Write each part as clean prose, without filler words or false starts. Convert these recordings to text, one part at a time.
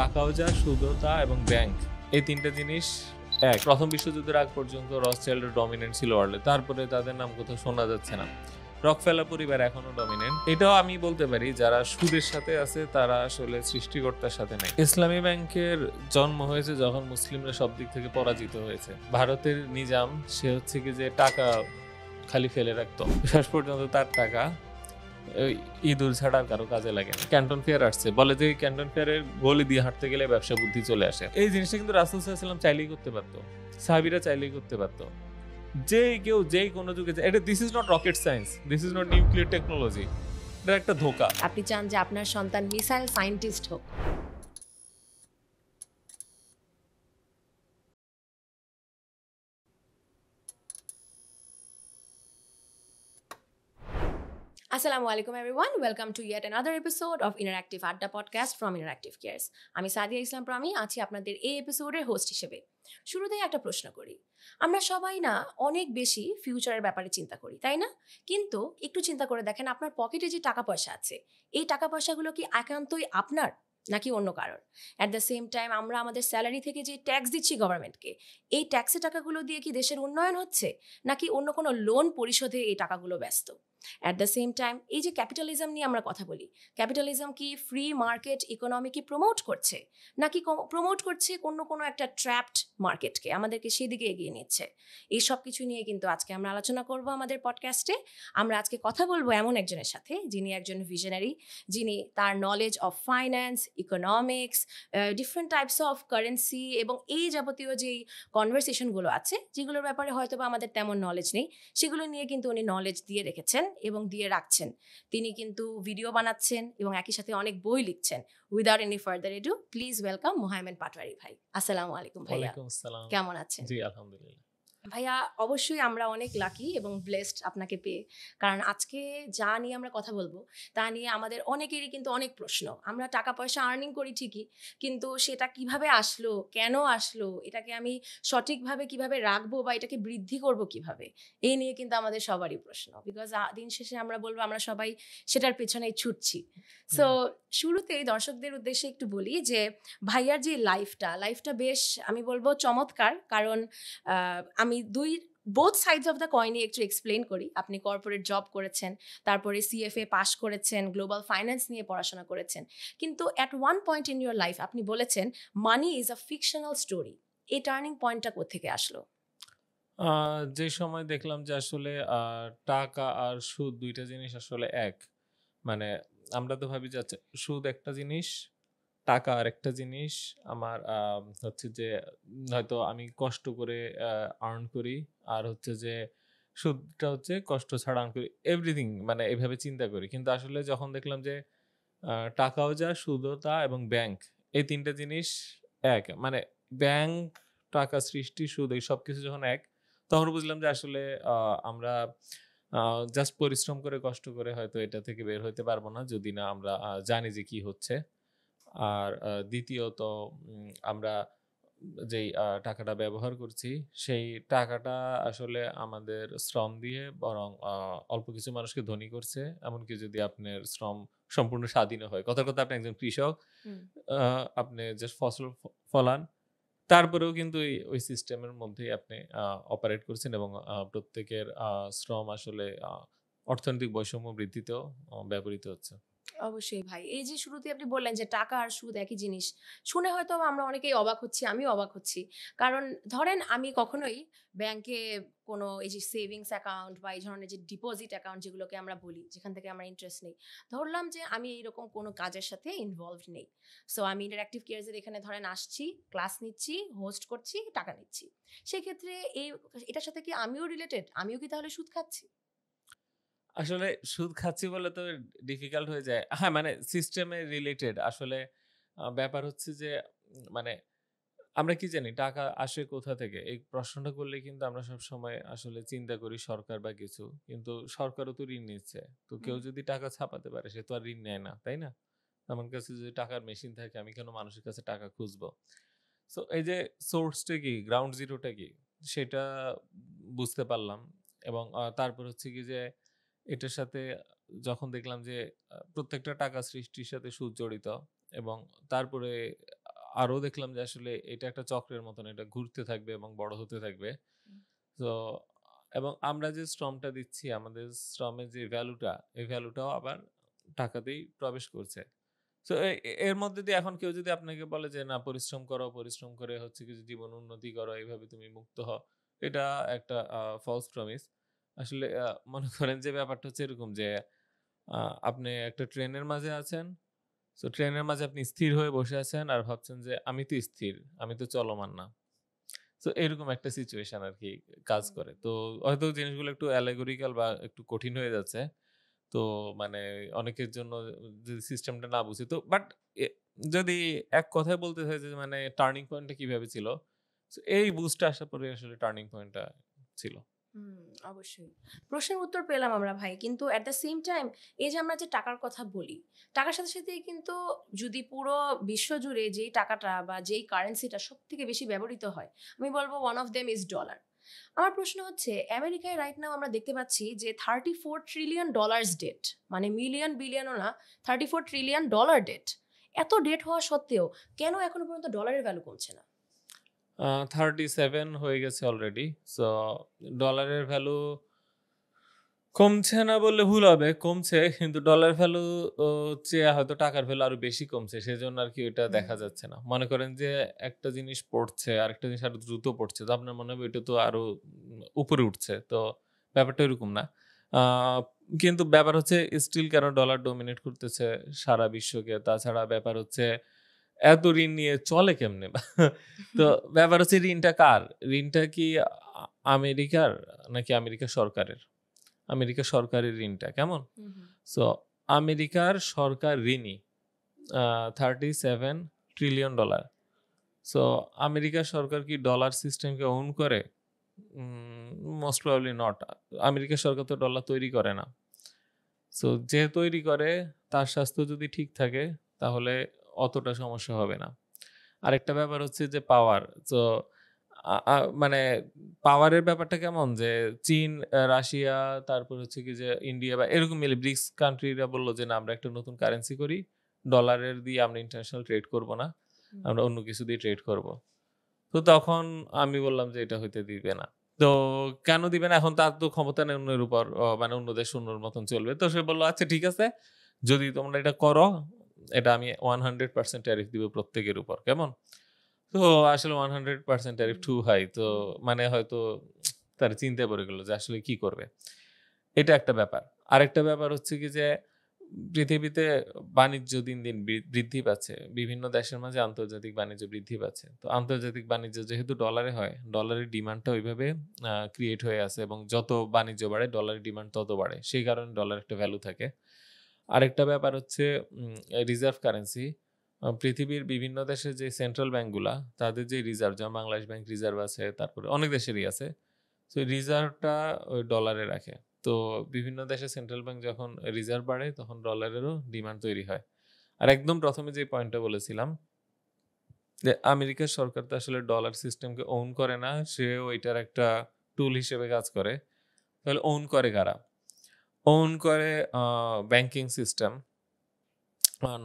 টাকাও যা, সুদও তা এবং ব্যাংক, এই তিনটা জিনিস এক। প্রথম বিশ্বযুদ্ধের আগ পর্যন্ত রথচাইল্ডের ডমিনেন্ট ছিল ওয়ার্ল্ডে, তারপরে তাদের নাম কোথাও শোনা যাচ্ছে না। রকফেলার পরিবার এখনো ডমিনেন্ট। এটাও আমি বলতে পারি যারা সুদের সাথে আছে তারা আসলে সৃষ্টিকর্তার সাথে নেই। ইসলামী ব্যাংকের জন্ম হয়েছে যখন মুসলিমরা সব দিক থেকে পরাজিত হয়েছে। ভারতের নিজাম সে হচ্ছে কি যে টাকা খালি ফেলে রাখতো, শেষ পর্যন্ত তার টাকা ইঁদুর ছাড়া আর কারো কাজে লাগে না। ক্যান্টন ফেয়ার আসছে, বলে যে ক্যান্টন ফেয়ারের গলি দিয়ে হাঁটতে গেলে ব্যবসা বুদ্ধি চলে আসে। এই জিনিসটা কিন্তু রাসূল সাল্লাল্লাহু আলাইহি ওয়াসাল্লাম চাইলেই করতে পারতো, সাহাবীরা চাইলেই করতে পারতো। যেই কোনো যুগে, এটা this is not rocket science, this is not nuclear technology, এটা একটা ধোঁকা। আপনি চান যে আপনার সন্তান মিসাইল সায়েন্টিস্ট হোক। আসসালামু আলাইকুম everyone, welcome to yet another episode of interactive আড্ডা পডকাস্ট ফ্রম ইন্টারঅ্যাক্টিভ কেয়ার্স। আমি সাদিয়া ইসলাম প্রমি আছি আপনাদের এই এপিসোডের হোস্ট হিসেবে। শুরুতেই একটা প্রশ্ন করি, আমরা সবাই না অনেক বেশি ফিউচারের ব্যাপারে চিন্তা করি, তাই না? কিন্তু একটু চিন্তা করে দেখেন, আপনার পকেটে যে টাকা পয়সা আছে, এই টাকা পয়সাগুলো কি একান্তই আপনার নাকি অন্য কারোর? অ্যাট দ্য সেম টাইম আমরা আমাদের স্যালারি থেকে যে ট্যাক্স দিচ্ছি গভর্নমেন্টকে, এই ট্যাক্সের টাকাগুলো দিয়ে কি দেশের উন্নয়ন হচ্ছে নাকি অন্য কোনো লোন পরিশোধে এই টাকাগুলো ব্যস্ত? অ্যাট দ্য সেম টাইম এই যে ক্যাপিটালিজম নিয়ে আমরা কথা বলি, ক্যাপিটালিজম কি ফ্রি মার্কেট ইকোনমিকে প্রমোট করছে নাকি প্রমোট করছে কোনো একটা ট্র্যাপড মার্কেটকে, আমাদেরকে সেদিকে এগিয়ে নিচ্ছে? এই সব কিছু নিয়ে কিন্তু আজকে আমরা আলোচনা করব আমাদের পডকাস্টে। আমরা আজকে কথা বলবো এমন একজনের সাথে যিনি একজন ভিশনারি, যিনি তার knowledge of finance, economics, different types of currency এবং এই যাবতীয় যেই কনভারসেশনগুলো আছে যেগুলোর ব্যাপারে হয়তো বা আমাদের তেমন নলেজ নেই, সেগুলো নিয়ে কিন্তু উনি নলেজ দিয়ে রেখেছেন এবং দিয়ে রাখছেন। তিনি কিন্তু ভিডিও বানাচ্ছেন এবং একই সাথে অনেক বই লিখছেন। Without any further ado, please welcome Mohaimen Patwari ভাই। আসসালামু আলাইকুম ভাইয়া। ওয়ালাইকুম আসসালাম। কেমন আছেন? জি আলহামদুলিল্লাহ। ভাইয়া, অবশ্যই আমরা অনেক লাকি এবং ব্লেসড আপনাকে পেয়ে, কারণ আজকে যা নিয়ে আমরা কথা বলবো তা নিয়ে আমাদের অনেকেরই কিন্তু অনেক প্রশ্ন। আমরা টাকা পয়সা আর্নিং করি ঠিকই, কিন্তু সেটা কিভাবে আসলো, কেন আসলো, এটাকে আমি সঠিকভাবে কিভাবে রাখবো বা এটাকে বৃদ্ধি করব কিভাবে, এই নিয়ে কিন্তু আমাদের সবারই প্রশ্ন। বিকজ দিন শেষে আমরা বলবো আমরা সবাই সেটার পেছনেই ছুটছি। সো শুরুতেই দর্শকদের উদ্দেশ্যে একটু বলি যে ভাইয়ার যে লাইফটা বেশ, আমি বলবো চমৎকার। কারণ আমি বোথ সাইডস অফ দ্য কয়েনই একটু এক্সপ্লেন করি। আপনি কর্পোরেট জব করেছেন, তারপরে CFA পাস করেছেন, গ্লোবাল ফাইন্যান্স নিয়ে পড়াশোনা করেছেন, কিন্তু at one point in your life আপনি বলেছেন money is a fictional story. এই টার্নিং পয়েন্টটা কোত্থেকে আসলো? যে সময় দেখলাম যে আসলে টাকা আর সুদ দুইটা জিনিস আসলে এক। মানে আমরা তো ভাবি যে আচ্ছা সুদ একটা জিনিস, টাকা আর একটা জিনিস। আমার হচ্ছে যে হয়তো আমি কষ্ট করে আর্ন করি, আর হচ্ছে যে সুদটা হচ্ছে কষ্ট ছাড়া আর্ন করি, এভরিথিং মানে এভাবে চিন্তা করি। কিন্তু আসলে যখন দেখলাম যে টাকাও যা, সুদও তা এবং ব্যাংক, এই তিনটা জিনিস এক। মানে ব্যাংক, টাকা সৃষ্টি, সুদ, এই সবকিছু যখন এক, তখন বুঝলাম যে আসলে আমরা জাস্ট পরিশ্রম করে কষ্ট করে হয়তো এটা থেকে বের হইতে পারবো না যদি না আমরা জানি যে কি হচ্ছে। আর দ্বিতীয়ত আমরা যেই টাকাটা ব্যবহার করছি সেই টাকাটা আসলে আমাদের শ্রম দিয়ে বরং অল্প কিছু মানুষকে ধনী করছে। এমনকি যদি আপনার শ্রম সম্পূর্ণ স্বাধীন হয়, কথার কথা আপনি একজন কৃষক, আপনি জাস্ট ফসল ফলান, তারপরেও কিন্তু ওই সিস্টেমের মধ্যেই আপনি অপারেট করছেন এবং প্রত্যেকের শ্রম আসলে অর্থনৈতিক বৈষম্য বৃদ্ধিতেও ব্যবহৃত হচ্ছে। অবশ্যই ভাই, এই যে শুরুতে আপনি বললেন যে টাকা আর সুদ একই জিনিস, শুনে হয়তো আমরা অনেকেই অবাক হচ্ছি, আমিও অবাক হচ্ছি। কারণ ধরেন আমি কখনোই ব্যাংকে কোনো এই যে সেভিংস অ্যাকাউন্ট বা এই ধরনের যে ডিপোজিট অ্যাকাউন্ট যেগুলোকে আমরা বলি, যেখান থেকে আমরা ইন্টারেস্ট নেই, ধরলাম যে আমি এইরকম কোনো কাজের সাথে ইনভলভড নেই। সো আমি ইন্টারঅ্যাক্টিভ কেয়ার্সের এখানে ধরেন আসছি, ক্লাস নিচ্ছি, হোস্ট করছি, টাকা নিচ্ছি। সেক্ষেত্রে এটার সাথে কি আমিও রিলেটেড? আমিও কি তাহলে সুদ খাচ্ছি? আসলে সুদ খাচ্ছি বলে তো ডিফিকাল্ট হয়ে যায়। হ্যাঁ, মানে সিস্টেমে রিলেটেড আসলে ব্যাপার হচ্ছে যে মানে আমরা কি জানি টাকা আসে কোথা থেকে? এই প্রশ্নটা করলে কিন্তু আমরা সবসময় আসলে চিন্তা করি সরকার বা কিছু। কিন্তু সরকারও তো ঋণ নিচ্ছে। তো কেউ যদি টাকা ছাপাতে পারে সে তো আর ঋণ নেয় না, তাই না? আমার কাছে যদি টাকার মেশিন থাকে আমি কেন মানুষের কাছে টাকা খুঁজবো? সো এই যে সোর্সটা কি, গ্রাউন্ড জিরোটা কি সেটা বুঝতে পারলাম। এবং তারপর হচ্ছে কি যে এটার সাথে যখন দেখলাম যে প্রত্যেকটা টাকা সৃষ্টির সাথে সুদ জড়িত, এবং তারপরে আরো দেখলাম যে আসলে এটা একটা চক্রের মতন, এটা ঘুরতে থাকবে এবং বড় হতে থাকবে। হুম। তো এবং আমরা যে শ্রমটা দিচ্ছি, আমাদের শ্রমের যে ভ্যালুটা, এই ভ্যালুটাও আবার টাকাতেই প্রবেশ করছে। সো এর মধ্যে দিয়ে এখন কেউ যদি আপনাকে বলে যে না পরিশ্রম করো, পরিশ্রম করে হচ্ছে কি যে জীবন উন্নতি করো, এভাবে তুমি মুক্ত হও। এটা একটা ফলস প্রমিস। আসলে মনে করেন যে ব্যাপারটা হচ্ছে এরকম যে আ আপনি একটা ট্রেনের মাঝে আছেন। সো ট্রেনের মাঝে আপনি স্থির হয়ে বসে আছেন আর ভাবছেন যে আমি তো স্থির, আমি তো চলমান না। সো এরকম একটা সিচুয়েশন আরকি কাজ হুম। করে। তো হয়তো জিনিসগুলো একটু অ্যালেগরিক্যাল বা একটু কঠিন হয়ে যাচ্ছে। তো মানে অনেকের জন্য যদি সিস্টেমটা না বুঝি তো বাট এ যদি এক কথায় বলতে হয় যে মানে টার্নিং পয়েন্টটা কিভাবে ছিল? সো এই বুঝটা আসার পরে আসলে টার্নিং পয়েন্টটা ছিল। হুম, অবশ্যই। প্রশ্নের উত্তর পেলাম আমরা ভাই। কিন্তু এট দ্য সেম টাইম এই যে আমরা যে টাকার কথা বলি, টাকার সাথে, সাথেই কিন্তু যদি পুরো বিশ্ব জুড়ে যেই টাকাটা বা যেই কারেন্সিটা সবথেকে বেশি ব্যবহৃত হয়, আমি বলব one of them is dollar. আমার প্রশ্ন হচ্ছে আমেরিকায় রাইট নাও আমরা দেখতে পাচ্ছি যে $34 ট্রিলিয়ন ডেট। মানে মিলিয়ন বিলিয়নও না, $34 ট্রিলিয়ন ডেট। এত ডেট হওয়া সত্ত্বেও কেন এখনো পর্যন্ত ডলারের ভ্যালু কমছে না? 37 হয়ে গেছে অলরেডি। সো ডলারের ভ্যালু কমছে না বললে ভুল হবে। কমছে কিন্তু ডলার ভ্যালু চেয়ে হয়তো টাকার ভ্যালু আরো বেশি কমছে। সেজন্য আরকি ওইটা দেখা হুম, যাচ্ছে না। মনে করেন যে একটা জিনিস পড়ছে, আরেকটা জিনিস আরো দ্রুত পড়ছে। তো আপনার মনে হবে এটা তো আরো উপরে উঠছে। তো ব্যাপারটা এরকম না। আ কিন্তু ব্যাপার হচ্ছে স্টিল কেন ডলার ডমিনেট করতেছে সারা বিশ্বকে। তাছাড়া ব্যাপার হচ্ছে এত ঋণ নিয়ে চলে কেমনে? তো ব্যাপার হচ্ছে ঋণটা কার? ঋণটা কি আমেরিকার নাকি আমেরিকা সরকারের? আমেরিকা সরকারের ঋণটা, কেমন? হুম, হুম, সো আমেরিকার সরকার ঋণী 37 ট্রিলিয়ন ডলার। সো আমেরিকার সরকার কি ডলার সিস্টেমকে ওন করে? Most probably not. আমেরিকার সরকার তো ডলার তৈরি করে না। সো যে তৈরি করে তার স্বাস্থ্য যদি ঠিক থাকে তাহলে অতটা সমস্যা হবে না। আরেকটা ব্যাপার হচ্ছে যে পাওয়ার। তো আ আ মানে পাওয়ারের ব্যাপারটা কেমন? যে চীন, রাশিয়া তারপর হচ্ছে কি যে ইন্ডিয়া বা এরকম মিলে ব্রিক্স কান্ট্রিরা বলল যে, "না আমরা একটা নতুন কারেন্সি করি। ডলারের দিয়ে আমরা ইন্টারন্যাশনাল ট্রেড করব না। হুম, আমরা অন্য কিছু দিয়ে ট্রেড করব।" তো তখন আমি বললাম যে, "এটা হইতে দিবে না।" তো কেন দিবে না? এখন তার তো ক্ষমতা নেই অন্যের উপর। মানে অন্য দেশ অন্যর মতন চলবে। তো সে বলল, "আচ্ছা ঠিক আছে। যদি তোমরা এটা করো, এটা আমি 100% ট্যারিফ দিব প্রত্যেকের উপর।" কেমন? তো আসলে 100% ট্যারিফ হুম, টু হাই। তো হুম, মানে হয়তো তারা চিন্তায় পড়ে গেল যে আসলে কি করবে? এটা একটা ব্যাপার। আরেকটা ব্যাপার হচ্ছে কি যে পৃথিবীতে বাণিজ্য দিন, দিন বৃদ্ধি পাচ্ছে। বিভিন্ন দেশের মাঝে আন্তর্জাতিক বাণিজ্য বৃদ্ধি পাচ্ছে। তো আন্তর্জাতিক বাণিজ্য যেহেতু ডলারে হয়, ডলারের ডিমান্ডটা ওইভাবে ক্রিয়েট হয়ে আছে এবং যত বাণিজ্য বাড়ে ডলারের ডিমান্ড তত বাড়ে। সেই কারণে ডলারের একটা ভ্যালু থাকে। আরেকটা ব্যাপার হচ্ছে রিজার্ভ কারেন্সি। পৃথিবীর বিভিন্ন দেশের যে সেন্ট্রাল ব্যাংকগুলা, তাদের যে রিজার্ভ যেমন বাংলাদেশ ব্যাংক রিজার্ভ আছে, তারপরে অনেক দেশেরই আছে। সো রিজার্ভটা ওই ডলারে রাখে। তো বিভিন্ন দেশের সেন্ট্রাল ব্যাংক যখন রিজার্ভ বাড়ে তখন ডলারেরও ডিমান্ড তৈরি হয়। আর একদম ১ম এ যে পয়েন্টটা বলেছিলাম যে আমেরিকার সরকার তো আসলে ডলার সিস্টেমকে ওন করে না। সেও এটার একটা টুল হিসেবে কাজ করে। তাহলে ওন করে কারা? ওন করে a banking system.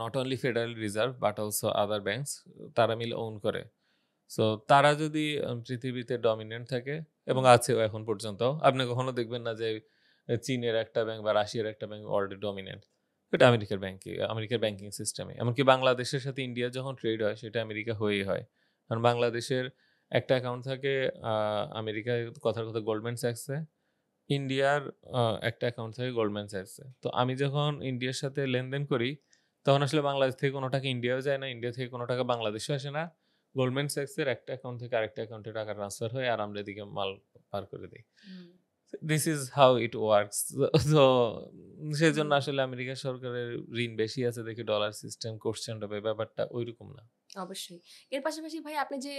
Not only federal reserve but also other banks তারা মিলে ওন করে। সো তারা যদি পৃথিবীতে ডমিনেন্ট থাকে এবং হুম, আছেও এখন পর্যন্ত। আপনি কখনো দেখবেন না যে চীনের একটা ব্যাংক বা রাশিয়ার একটা ব্যাংক অলরেডি ডমিনেন্ট। এটা আমেরিকার ব্যাংকে, আমেরিকার হুম, ব্যাংকিং সিস্টেমে। এমনকি বাংলাদেশের সাথে ইন্ডিয়ার যখন ট্রেড হয় সেটা আমেরিকা হয়েই হয়। কারণ বাংলাদেশের একটা অ্যাকাউন্ট থাকে আ আমেরিকায় কথার কথা গোল্ডম্যান স্যাক্সে। ইন্ডিয়ার আ একটা অ্যাকাউন্ট থাকে গোল্ডম্যান স্যাক্সে। তো আমি যখন ইন্ডিয়ার সাথে লেনদেন করি, তখন আসলে বাংলাদেশ থেকে কোনো টাকা ইন্ডিয়াও যায় না, ইন্ডিয়া থেকে কোনো টাকা বাংলাদেশেও আসে না। গোল্ডম্যান স্যাক্সের একটা অ্যাকাউন্ট থেকে আরেকটা অ্যাকাউন্টে টাকা ট্রান্সফার হয় আর আমরা এদিকে মাল পার করে দেই। Hmm, this is how it works. So সেজন্য হুম। আসলে আমেরিকা সরকারের ঋণ বেশি আছে দেখে ডলার সিস্টেম কোয়েশ্চেন হবে ব্যাপারটা ঐরকম না। অবশ্যই। এর পাশাপাশি ভাই আপনি যে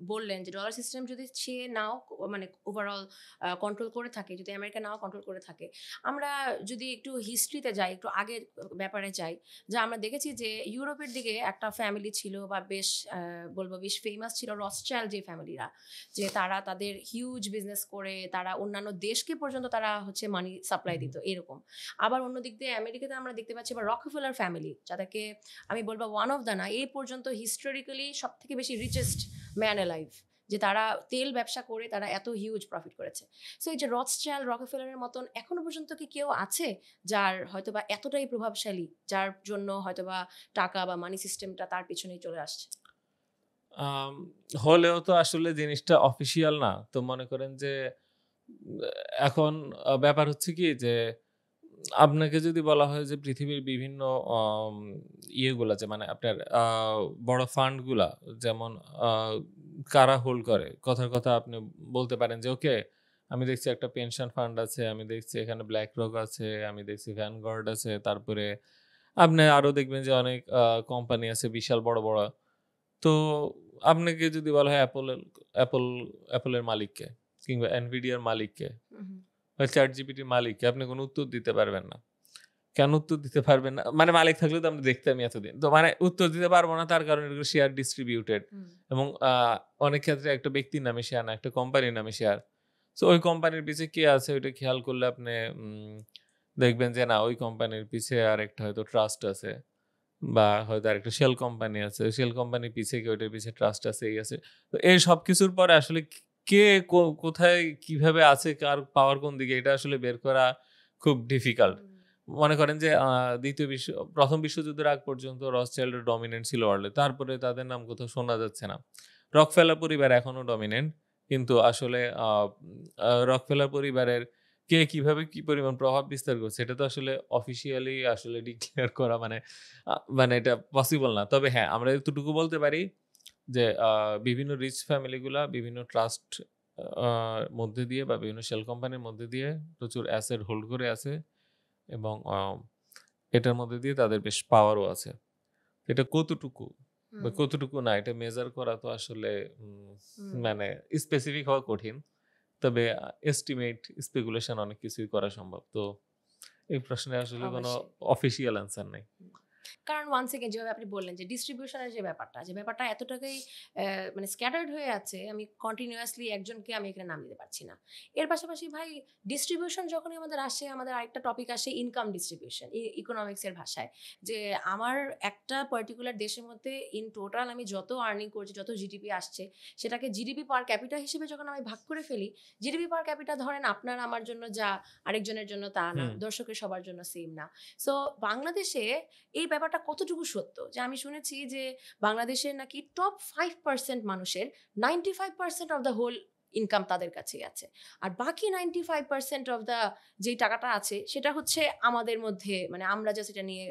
বললেন যে ডলার সিস্টেম যদি সে নাও মানে ওভারঅল কন্ট্রোল করে থাকে, যদি আমেরিকা নাও কন্ট্রোল করে থাকে। আমরা যদি একটু হিস্ট্রিতে যাই, একটু আগের ব্যাপারে যাই, যে আমরা দেখেছি যে ইউরোপের দিকে একটা ফ্যামিলি ছিল বা বেশ বলব বেশ ফেমাস ছিল রথসচাইল্ড যে ফ্যামিলিরা। যে তারা তাদের হিউজ বিজনেস করে তারা অন্যান্য দেশকে পর্যন্ত তারা হচ্ছে মানি সাপ্লাই হুম, দিত এরকম। আবার অন্য দিক দিয়ে আমেরিকাতে আমরা দেখতে পাচ্ছি বা রকফেলার ফ্যামিলি যাদেরকে আমি বলব ওয়ান অফ দ্য না এই পর্যন্ত হিস্টোরিক্যালি সব থেকে বেশি রিচেস্ট ম্যান অ্যালাইভ, যে তারা তেল ব্যবসা করে তারা এত হিউজ প্রফিট করেছে। সো এই যে রথসচাইল্ড, রকফেলারের মতন এখনো পর্যন্ত কি কেউ আছে যার হয়তোবা এতটাই প্রভাবশালী, যার জন্য হয়তোবা টাকা বা মানি সিস্টেমটা তার পিছনেই চলে আসছে? হলেও তো আসলে জিনিসটা অফিসিয়াল না। তো মনে করেন যে এখন ব্যাপার হচ্ছে কি যে আপনাকে যদি বলা হয় যে পৃথিবীর বিভিন্ন আম ইয়েগুলা, যে মানে আপনার বড় ফান্ডগুলা যেমন আ কারা হোল্ড করে? কথার কথা আপনি বলতে পারেন যে ওকে, আমি দেখছি একটা পেনশন ফান্ড আছে, আমি দেখছি এখানে BlackRock আছে, আমি দেখছি Vanguard আছে। তারপরে আপনি আরো দেখবেন যে অনেক কোম্পানি আছে বিশাল বড়, বড়। তো আপনাকে যদি বলা হয় Apple এর মালিক কে? কিংবা Nvidia এর মালিক কে? বা ChatGPT এর মালিক কে? আপনি কোনো উত্তর দিতে পারবেন না। কেন উত্তর দিতে পারবেন না? মানে মালিক থাকলে তো আমরা দেখতামই এতদিন। তো মানে উত্তর দিতে পারব না, তার কারণ এগুলো শেয়ার ডিস্ট্রিবিউটেড এবং অনেক ক্ষেত্রে একটা ব্যক্তির নামে শেয়ার না, একটা কোম্পানির নামে শেয়ার। সো ওই কোম্পানির পিছে কে আছে ওইটা খেয়াল করলে আপনি দেখবেন যে না, ওই কোম্পানির পিছে আরেকটা হয়তো ট্রাস্ট আছে বা হয়তো আরেকটা শেল কোম্পানি আছে। শেল কোম্পানির পিছে কি ওইটার পিছে ট্রাস্ট আছে, এই আছে। তো এই সবকিছুর পরে আসলে কে কোথায় কিভাবে আছে, কার পাওয়ার কোন দিকে, এটা আসলে বের করা খুব ডিফিকাল্ট। মনে করেন যে ১ম বিশ্বযুদ্ধের আগ পর্যন্ত রথসচাইল্ডরা ডমিনেন্ট ছিল ওয়ার্ল্ডে। তারপরে তাদের নাম কোথাও শোনা যাচ্ছে না। রকফেলার পরিবার এখনো ডমিনেন্ট। কিন্তু আসলে রকফেলার পরিবারের কে কিভাবে কি পরিমাণ প্রভাব বিস্তার করছে এটা তো আসলে অফিসিয়ালি আসলে ডিক্লেয়ার করা মানে এটা পসিবল না। তবে হ্যাঁ, আমরা এতটুকু বলতে পারি যে বিভিন্ন রিচ ফ্যামিলিগুলা বিভিন্ন ট্রাস্ট আ মধ্যে দিয়ে বা বিভিন্ন শেল কোম্পানির মধ্যে দিয়ে প্রচুর অ্যাসেট হোল্ড করে আছে এবং এটার মধ্যে দিয়ে তাদের বেশ পাওয়ারও আছে। এটা কতটুকু বা কতটুকু না, এটা মেজার করা তো আসলে মানে স্পেসিফিক হওয়া কঠিন। তবে এস্টিমেট, স্পেকুলেশন অনেক কিছুই করা সম্ভব। তো এই প্রশ্নে আসলে কোনো অবশ্যই। অফিসিয়াল অ্যান্সার নাই। কারণ ওয়ান্স এগেইন যেভাবে আপনি বললেন যে ডিস্ট্রিবিউশনের যে ব্যাপারটা এতটাই মানে স্ক্যাটার্ড হয়ে আছে, আমি কন্টিনিউয়াসলি একজনকে আমি এখানে নাম দিতে পারছি না। এর পাশাপাশি ভাই ডিস্ট্রিবিউশন যখনই আমাদের আসে, আমাদের আরেকটা টপিক আসে ইনকাম ডিস্ট্রিবিউশন, ইকোনমিক্সের ভাষায়। যে আমার একটা পার্টিকুলার দেশের মধ্যে ইন টোটাল আমি যত আর্নিং করছি, যত জিডিপি আসছে, সেটাকে জিডিপি পার ক্যাপিটা হিসেবে যখন আমি ভাগ করে ফেলি, জিডিপি পার ক্যাপিটা ধরেন আপনার আমার জন্য যা, আরেকজনের জন্য তা না, দর্শকের সবার জন্য সেম না। সো বাংলাদেশে এই ব্যাপারটা কতটুকু সত্য যে আমি শুনেছি যে বাংলাদেশের নাকি টপ 5% মানুষের 95% অফ দ্য হোল ইনকাম তাদের কাছেই আছে, আর বাকি 95% অফ দ্য যেই টাকাটা আছে সেটা হচ্ছে আমাদের মধ্যে, মানে আমরা যা সেটা নিয়ে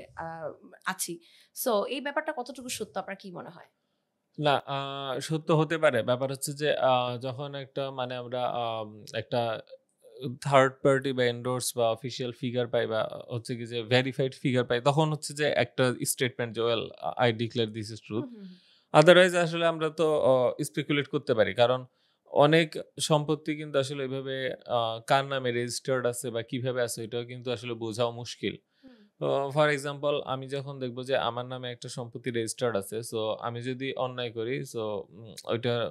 আছি। সো এই ব্যাপারটা কতটুকু সত্য, আপনার কি মনে হয়? না, সত্য হতে পারে। ব্যাপার হচ্ছে যে যখন একটা মানে আমরা একটা থার্ড পার্টি বা এন্ডোর্স বা অফিসিয়াল ফিগার পাই বা হচ্ছে কি যে ভেরিফাইড ফিগার পাই, তখন হচ্ছে যে একটা স্টেটমেন্ট যে well I declare this is truth. Hmm, hmm, hmm. Otherwise আসলে আমরা তো স্পেকুলেট করতে পারি। কারণ অনেক সম্পত্তি কিন্তু আসলে এভাবে কার নামে রেজিস্টার্ড আছে বা কিভাবে আছে এটাও কিন্তু আসলে বোঝাও মুশকিল। হুম, তো ফর এক্সাম্পল আমি যখন দেখব যে আমার নামে একটা সম্পত্তি রেজিস্টার্ড আছে, সো আমি যদি অন্যায় করি, সো ওইটার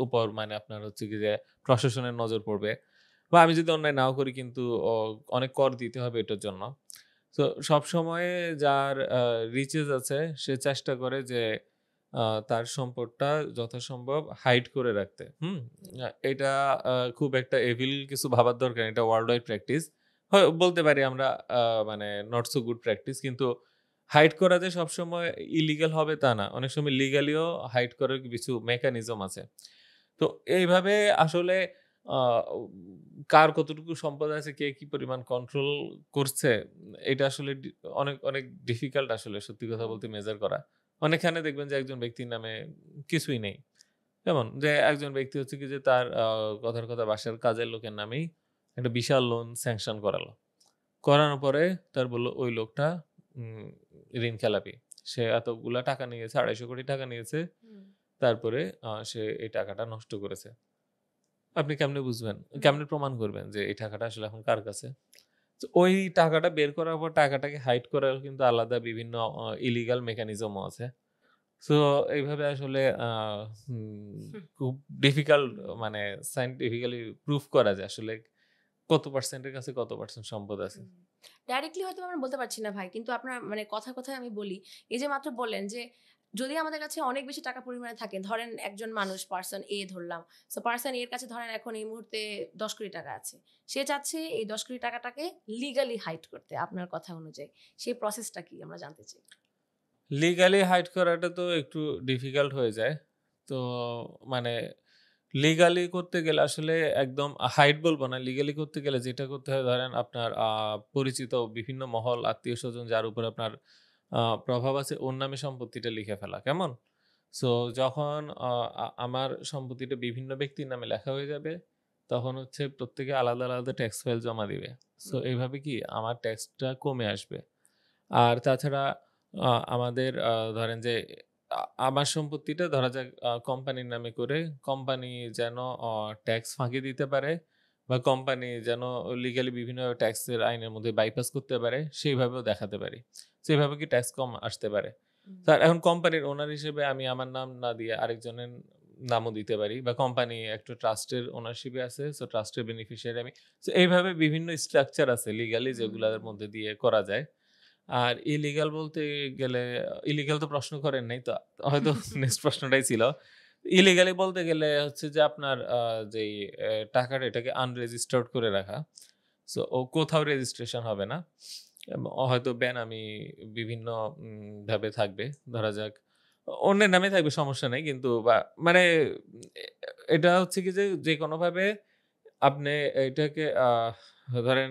উপর মানে আপনার হচ্ছে কি যে প্রশাসনের নজর পড়বে। বা আমি যদি অন্যায় নাও করি কিন্তু অনেক কর দিতে হবে এটার জন্য। তো সবসময় যার রিচেস আছে সে চেষ্টা করে যে আ তার সম্পদটা যথাসম্ভব হাইড করে রাখতে। এটা খুব একটা এভিল কিছু ভাবার দরকার নেই। এটা ওয়ার্লড ওয়াইড প্র্যাকটিস। বলতে পারি আমরা মানে নট সো গুড প্র্যাকটিস। কিন্তু হাইড করা যে সবসময় ইলিগাল হবে তা না। অনেক সময় লিগালিও হাইড করার কিছু মেকানিজম আছে। তো এইভাবে আসলে আ কার কতটুকু সম্পদ আছে, কে কি পরিমাণ কন্ট্রোল করছে, এটা আসলে অনেক, অনেক ডিফিকাল্ট আসলে সত্যি কথা হুম, বলতে মেজার করা। অনেকখানে দেখবেন যে একজন ব্যক্তির নামে কিছুই নেই। যেমন যে একজন ব্যক্তি হচ্ছে কি যে তার কথার কথা বাসার কাজের লোকের নামেই একটা বিশাল লোন স্যাংশন করালো। করানোর পরে তার বলল ওই লোকটা উম ঋণ খেলাপি। সে এতগুলা টাকা নিয়েছে, ২৫০ কোটি টাকা নিয়েছে। হুম, তারপরে সে এই টাকাটা নষ্ট করেছে। আপনি কেমনে বুঝবেন? হুম, কেমনে প্রমাণ করবেন যে এই টাকাটা আসলে এখন কার কাছে? তো ওই টাকাটা বের করার পর টাকাটাকে হাইড করার কিন্তু আলাদা বিভিন্ন ইলিগাল মেকানিজমও আছে। সো এইভাবে আসলে হুম, খুব ডিফিকাল্ট, হুম, মানে সায়েন্টিফিক্যালি প্রুফ করা যায় আসলে কত পার্সেন্টের কাছে কত পার্সেন্ট সম্পদ আছে। হুম। ডাইরেক্টলি হয়তো আমরা বলতে পারছি না ভাই। কিন্তু আপনার মানে কথায়, কথায় আমি বলি, এই যে মাত্র বললেন যে যদি আমাদের কাছে অনেক বেশি টাকা পরিমাণে থাকে, ধরেন একজন মানুষ পার্সন এ ধরলাম, সো পার্সন এর কাছে ধরেন এখন এই মুহূর্তে 10 কোটি টাকা আছে, সে চাচ্ছে এই 10 কোটি টাকাটাকে লিগালি হাইড করতে, আপনার কথা অনুযায়ী সেই প্রসেসটা কি আমরা জানতে চাই। লিগালি হাইড করাটা তো একটু ডিফিকাল্ট হয়ে যায়। তো মানে লিগালি করতে গেলে আসলে একদম হাইড বলবো না। লিগালি করতে গেলে যেটা করতে হয়, ধরেন আপনার পরিচিত বিভিন্ন মহল, আত্মীয়স্বজন যার উপর আপনার প্রভাব আছে, ওর নামে সম্পত্তিটা লিখে ফেলা। কেমন? সো যখন আমার সম্পত্তিটা বিভিন্ন ব্যক্তির নামে লেখা হয়ে যাবে, তখন হচ্ছে প্রত্যেকে আলাদা, আলাদা ট্যাক্স ফাইল জমা দিবে। সো এইভাবে কি আমার ট্যাক্সটা কমে আসবে। আর তাছাড়া আমাদের ধরেন যে আমার সম্পত্তিটা ধরা যাক কোম্পানির নামে করে, কোম্পানি যেন ট্যাক্স ফাঁকি দিতে পারে বা কোম্পানি যেন লিগালি বিভিন্ন ট্যাক্সের আইনের মধ্যে বাইপাস করতে পারে, সেইভাবেও দেখাতে পারি। সেভাবে কি ট্যাক্স কম আসতে পারে। স্যার এখন কোম্পানির ওনার হিসেবে আমি আমার নাম না দিয়ে আরেকজনের নামও দিতে পারি, বা কোম্পানি একটা ট্রাস্টের ওনারশিপে আছে, সো ট্রাস্টের বেনিফিশিয়ারি আমি। সো এইভাবে বিভিন্ন স্ট্রাকচার আছে লিগালি যেগুলোর মধ্যে দিয়ে করা যায়। আর ইলিগাল বলতে গেলে, ইলিগাল তো প্রশ্ন করেন নাই তো, হয়তো নেক্সট প্রশ্নটাই ছিল। ইলিগালি বলতে গেলে হচ্ছে যে আপনার যেই টাকাটা এটাকে আনরেজিস্টার্ড করে রাখা। সো ও কোথাও রেজিস্ট্রেশন হবে না। হয়তো বেনামি বিভিন্ন ভাবে থাকবে। ধরা যাক অন্যের নামে থাকবে, সমস্যা নাই। কিন্তু বা মানে এ এটা হচ্ছে কি যে যেকোনোভাবে আপনি এটাকে ধরেন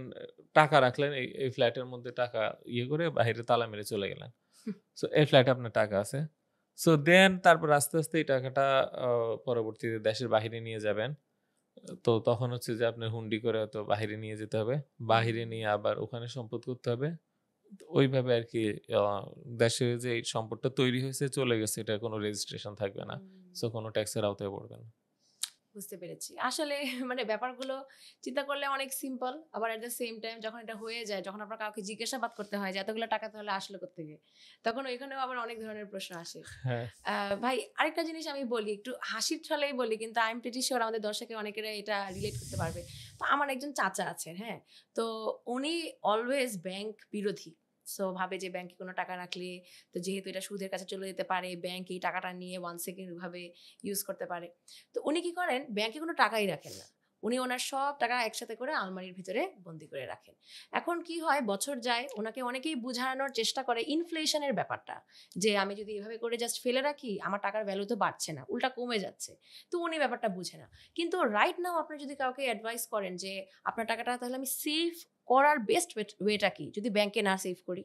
টাকা রাখলেন এই ফ্ল্যাটের মধ্যে, টাকা ইয়ে করে বাহিরে তালা মেরে চলে গেলেন। সো এই ফ্ল্যাটে আপনার টাকা আছে। সো দেন তারপর আস্তে, আস্তে এই টাকাটা আ পরবর্তীতে দেশের বাহিরে নিয়ে যাবেন। তো তখন হচ্ছে যে আপনার হুন্ডি করে হয়তো বাহিরে নিয়ে যেতে হবে। বাহিরে নিয়ে আবার ওখানে সম্পদ করতে হবে। তো ওইভাবে আরকি আ দেশে যে এই সম্পদটা তৈরি হয়েছে, চলে গেছে, এটার কোনো রেজিস্ট্রেশন থাকবে না। সো কোনো ট্যাক্সের আওতায় পড়বে না। বুঝতে পেরেছি। আসলে মানে ব্যাপারগুলো চিন্তা করলে অনেক সিম্পল। আবার এট দ্য সেম টাইম যখন এটা হয়ে যায়, যখন আপনার কাউকে জিজ্ঞাসাবাদ করতে হয় যে এতগুলো টাকা তাহলে আসলো কোত্থেকে? তখন ওইখানেও আবার অনেক ধরনের প্রশ্ন আসে। হ্যাঁ। আ ভাই আরেকটা জিনিস আমি বলি, একটু হাসির ছলেই বলি, কিন্তু আই এম প্রিটি সিউর আমাদের দর্শকের অনেকেরা এটা রিলেট করতে পারবে। তো আমার একজন চাচা আছেন, হ্যাঁ? তো উনি অলওয়েজ ব্যাংক বিরোধী। সো ভাবে যে ব্যাংকে কোনো টাকা রাখলে তো যেহেতু এটা সুদের কাছে চলে যেতে পারে, ব্যাংক এই টাকাটা নিয়ে 1 সেকেন্ড ভাবে ইউজ করতে পারে। তো উনি কি করেন, ব্যাংকে কোনো টাকাই রাখেন না। উনি ওনার সব টাকা একসাথে করে আলমারির ভিতরে বন্দি করে রাখেন। এখন কি হয়, বছর যায়, ওনাকে অনেকেই বুঝানোর চেষ্টা করে ইনফ্লেশনের ব্যাপারটা, যে আমি যদি এভাবে করে জাস্ট ফেলে রাখি আমার টাকার ভ্যালু তো বাড়ছে না, উল্টা কমে যাচ্ছে। তো উনি ব্যাপারটা বুঝে না। কিন্তু রাইট নাও আপনি যদি কাউকে অ্যাডভাইস করেন যে আপনার টাকাটা তাহলে আমি সেভ করার বেস্ট ওয়েটা কি যদি ব্যাংকে না সেভ করি?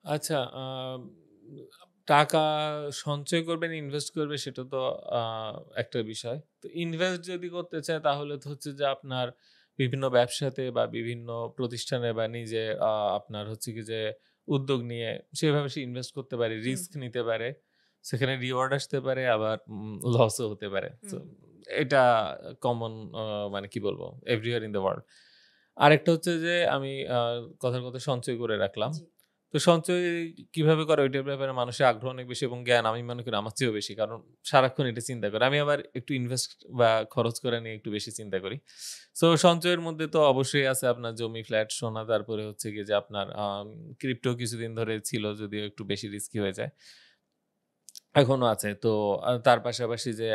আচ্ছা, টাকা সঞ্চয় করবেন, ইনভেস্ট করবে, সেটা তো আ একটা বিষয়। তো ইনভেস্ট যদি করতে চায় তাহলে তো হচ্ছে যে আপনার বিভিন্ন ব্যবসাতে বা বিভিন্ন প্রতিষ্ঠানে বা নিজে আপনার হচ্ছে কি যে উদ্যোগ নিয়ে সেভাবে সে ইনভেস্ট করতে পারে, হুম, রিস্ক নিতে পারে। সেখানে রিওয়ার্ড আসতে পারে, আবার লসও হতে পারে। সো হুম, এটা কমন, মানে কি বলবো? Everywhere in the world. আরেকটা হচ্ছে যে আমি কথার কথা সঞ্চয় করে রাখলাম। জি। তো সঞ্চয় কিভাবে করে ওইটার ব্যাপারে মানুষের আগ্রহ অনেক বেশি এবং জ্ঞান আমি মনে করি আমার চেয়েও বেশি। কারণ সারাক্ষণ এটা চিন্তা করে। আমি আবার একটু ইনভেস্ট বা খরচ করা নিয়ে একটু বেশি চিন্তা করি। সো সঞ্চয়ের মধ্যে তো অবশ্যই আছে আপনার জমি, ফ্ল্যাট, সোনা, তারপরে হচ্ছে গিয়ে যে আপনার ক্রিপ্টো কিছুদিন ধরে ছিল, যদিও একটু বেশি রিস্কি হয়ে যায়। এখনো আছে। তো তার পাশাপাশি যে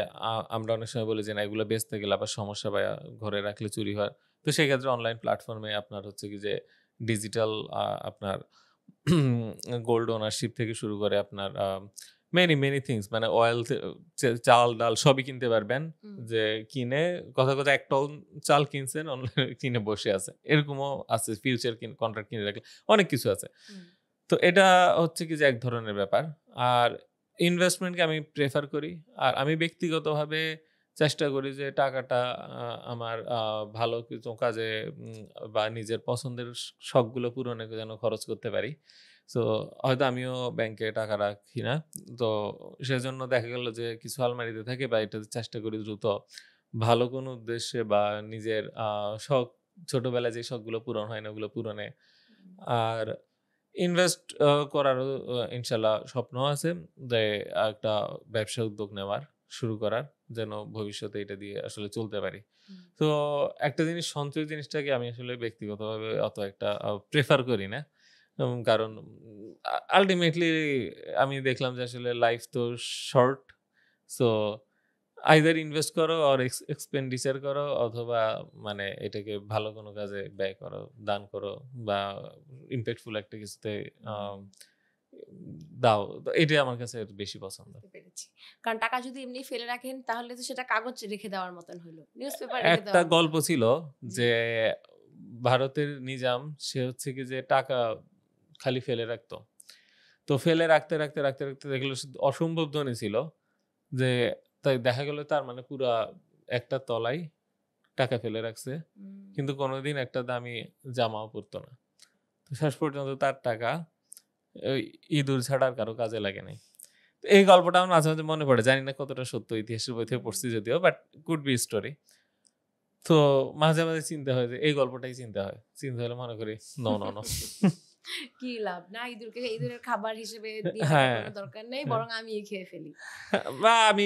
আমরা অনেক সময় বলি যে না এগুলো বেচতে গেলে আবার সমস্যা, বা ঘরে রাখলে চুরি হয়। তো সেক্ষেত্রে অনলাইন প্ল্যাটফর্মে আপনার হচ্ছে কি যে ডিজিটাল আপনার গোল্ড ওনারশিপ থেকে শুরু করে আপনার মেনি থিংস, মানে অয়েল, চাল, ডাল সবই কিনতে পারবেন। হুম, যে কিনে কথা, কথা ১ টন চাল কিনছেন, অনলাইনে কিনে বসে আছে। এরকমও আছে, ফিউচার কন্ট্রাক্ট কিনে রাখলে অনেক কিছু আছে। হুম, তো এটা হচ্ছে কি যে এক ধরনের ব্যাপার। আর ইনভেস্টমেন্টকে আমি প্রেফার করি। আর আমি ব্যক্তিগতভাবে চেষ্টা করি যে টাকাটা আমার ভালো কিছু কাজে বা নিজের পছন্দের শখগুলো পূরণে যেন খরচ করতে পারি। সো হয়তো আমিও ব্যাংকে টাকা রাখি না। তো সেজন্য দেখা গেল যে কিছু আলমারিতে থাকে, বা এটা চেষ্টা করি দ্রুত ভালো কোনো উদ্দেশ্যে বা নিজের শখ, ছোটবেলায় যে শখগুলো পূরণ হয় না ওগুলো পূরণে। হুম। আর ইনভেস্ট করারও ইনশাআল্লাহ স্বপ্ন আছে যে একটা ব্যবসা উদ্যোগ নেওয়ার, শুরু করার, যেন ভবিষ্যতে এটা দিয়ে আসলে চলতে পারি। হুম, তো একটা জিনিস, সঞ্চয় জিনিসটাকে আমি আসলে ব্যক্তিগতভাবে অত একটা প্রেফার করি না। কারণ আল্টিমেটলি আমি দেখলাম যে আসলে লাইফ তো শর্ট। সো আইদার ইনভেস্ট করো অর এক্সপেন্ডিচার করো, অথবা মানে এটাকে ভালো কোনো কাজে ব্যয় করো, দান করো, বা ইম্প্যাক্টফুল একটা কিছুতে আম দাও। তো এটাই আমার কাছে বেশি পছন্দ। বুঝতে পেরেছি। কারণ টাকা যদি এমনি ফেলে রাখেন তাহলে তো সেটা কাগজ রেখে দেওয়ার মতন হলো। নিউজপেপার রেখে একটা দেওয়ার গল্প মতন। ছিল হুম। যে ভারতের নিজাম, সে হচ্ছে কি যে টাকা খালি ফেলে রাখতো। তো ফেলে রাখতে দেখলো সে অসম্ভব ধনী ছিল। যে তাই দেখা গেল তার মানে পুরা একটা তলাই টাকা ফেলে রাখছে। হুম। কিন্তু কোনোদিন একটা দামি জামাও পরতো না। তো শেষ পর্যন্ত তার টাকা ওই ইঁদুর ছাড়া আর কারো কাজে লাগে নাই। তো এই গল্পটা আমার মাঝে মনে পড়ে। জানি না কতটা সত্য, ইতিহাসের বই থেকে হুম। পড়ছি যদিও, বাট কুড বি স্টোরি। তো মাঝে চিন্তা হয় যে এই গল্পটাই চিন্তা হয়। চিন্তা হলে মনে করি নো। কি লাভ? না ইঁদুরের খাবার হিসেবে দিয়ে রাখার হ্যাঁ, কোনো দরকার নেই। হ্যাঁ। বরং আমিই খেয়ে ফেলি। বা আমি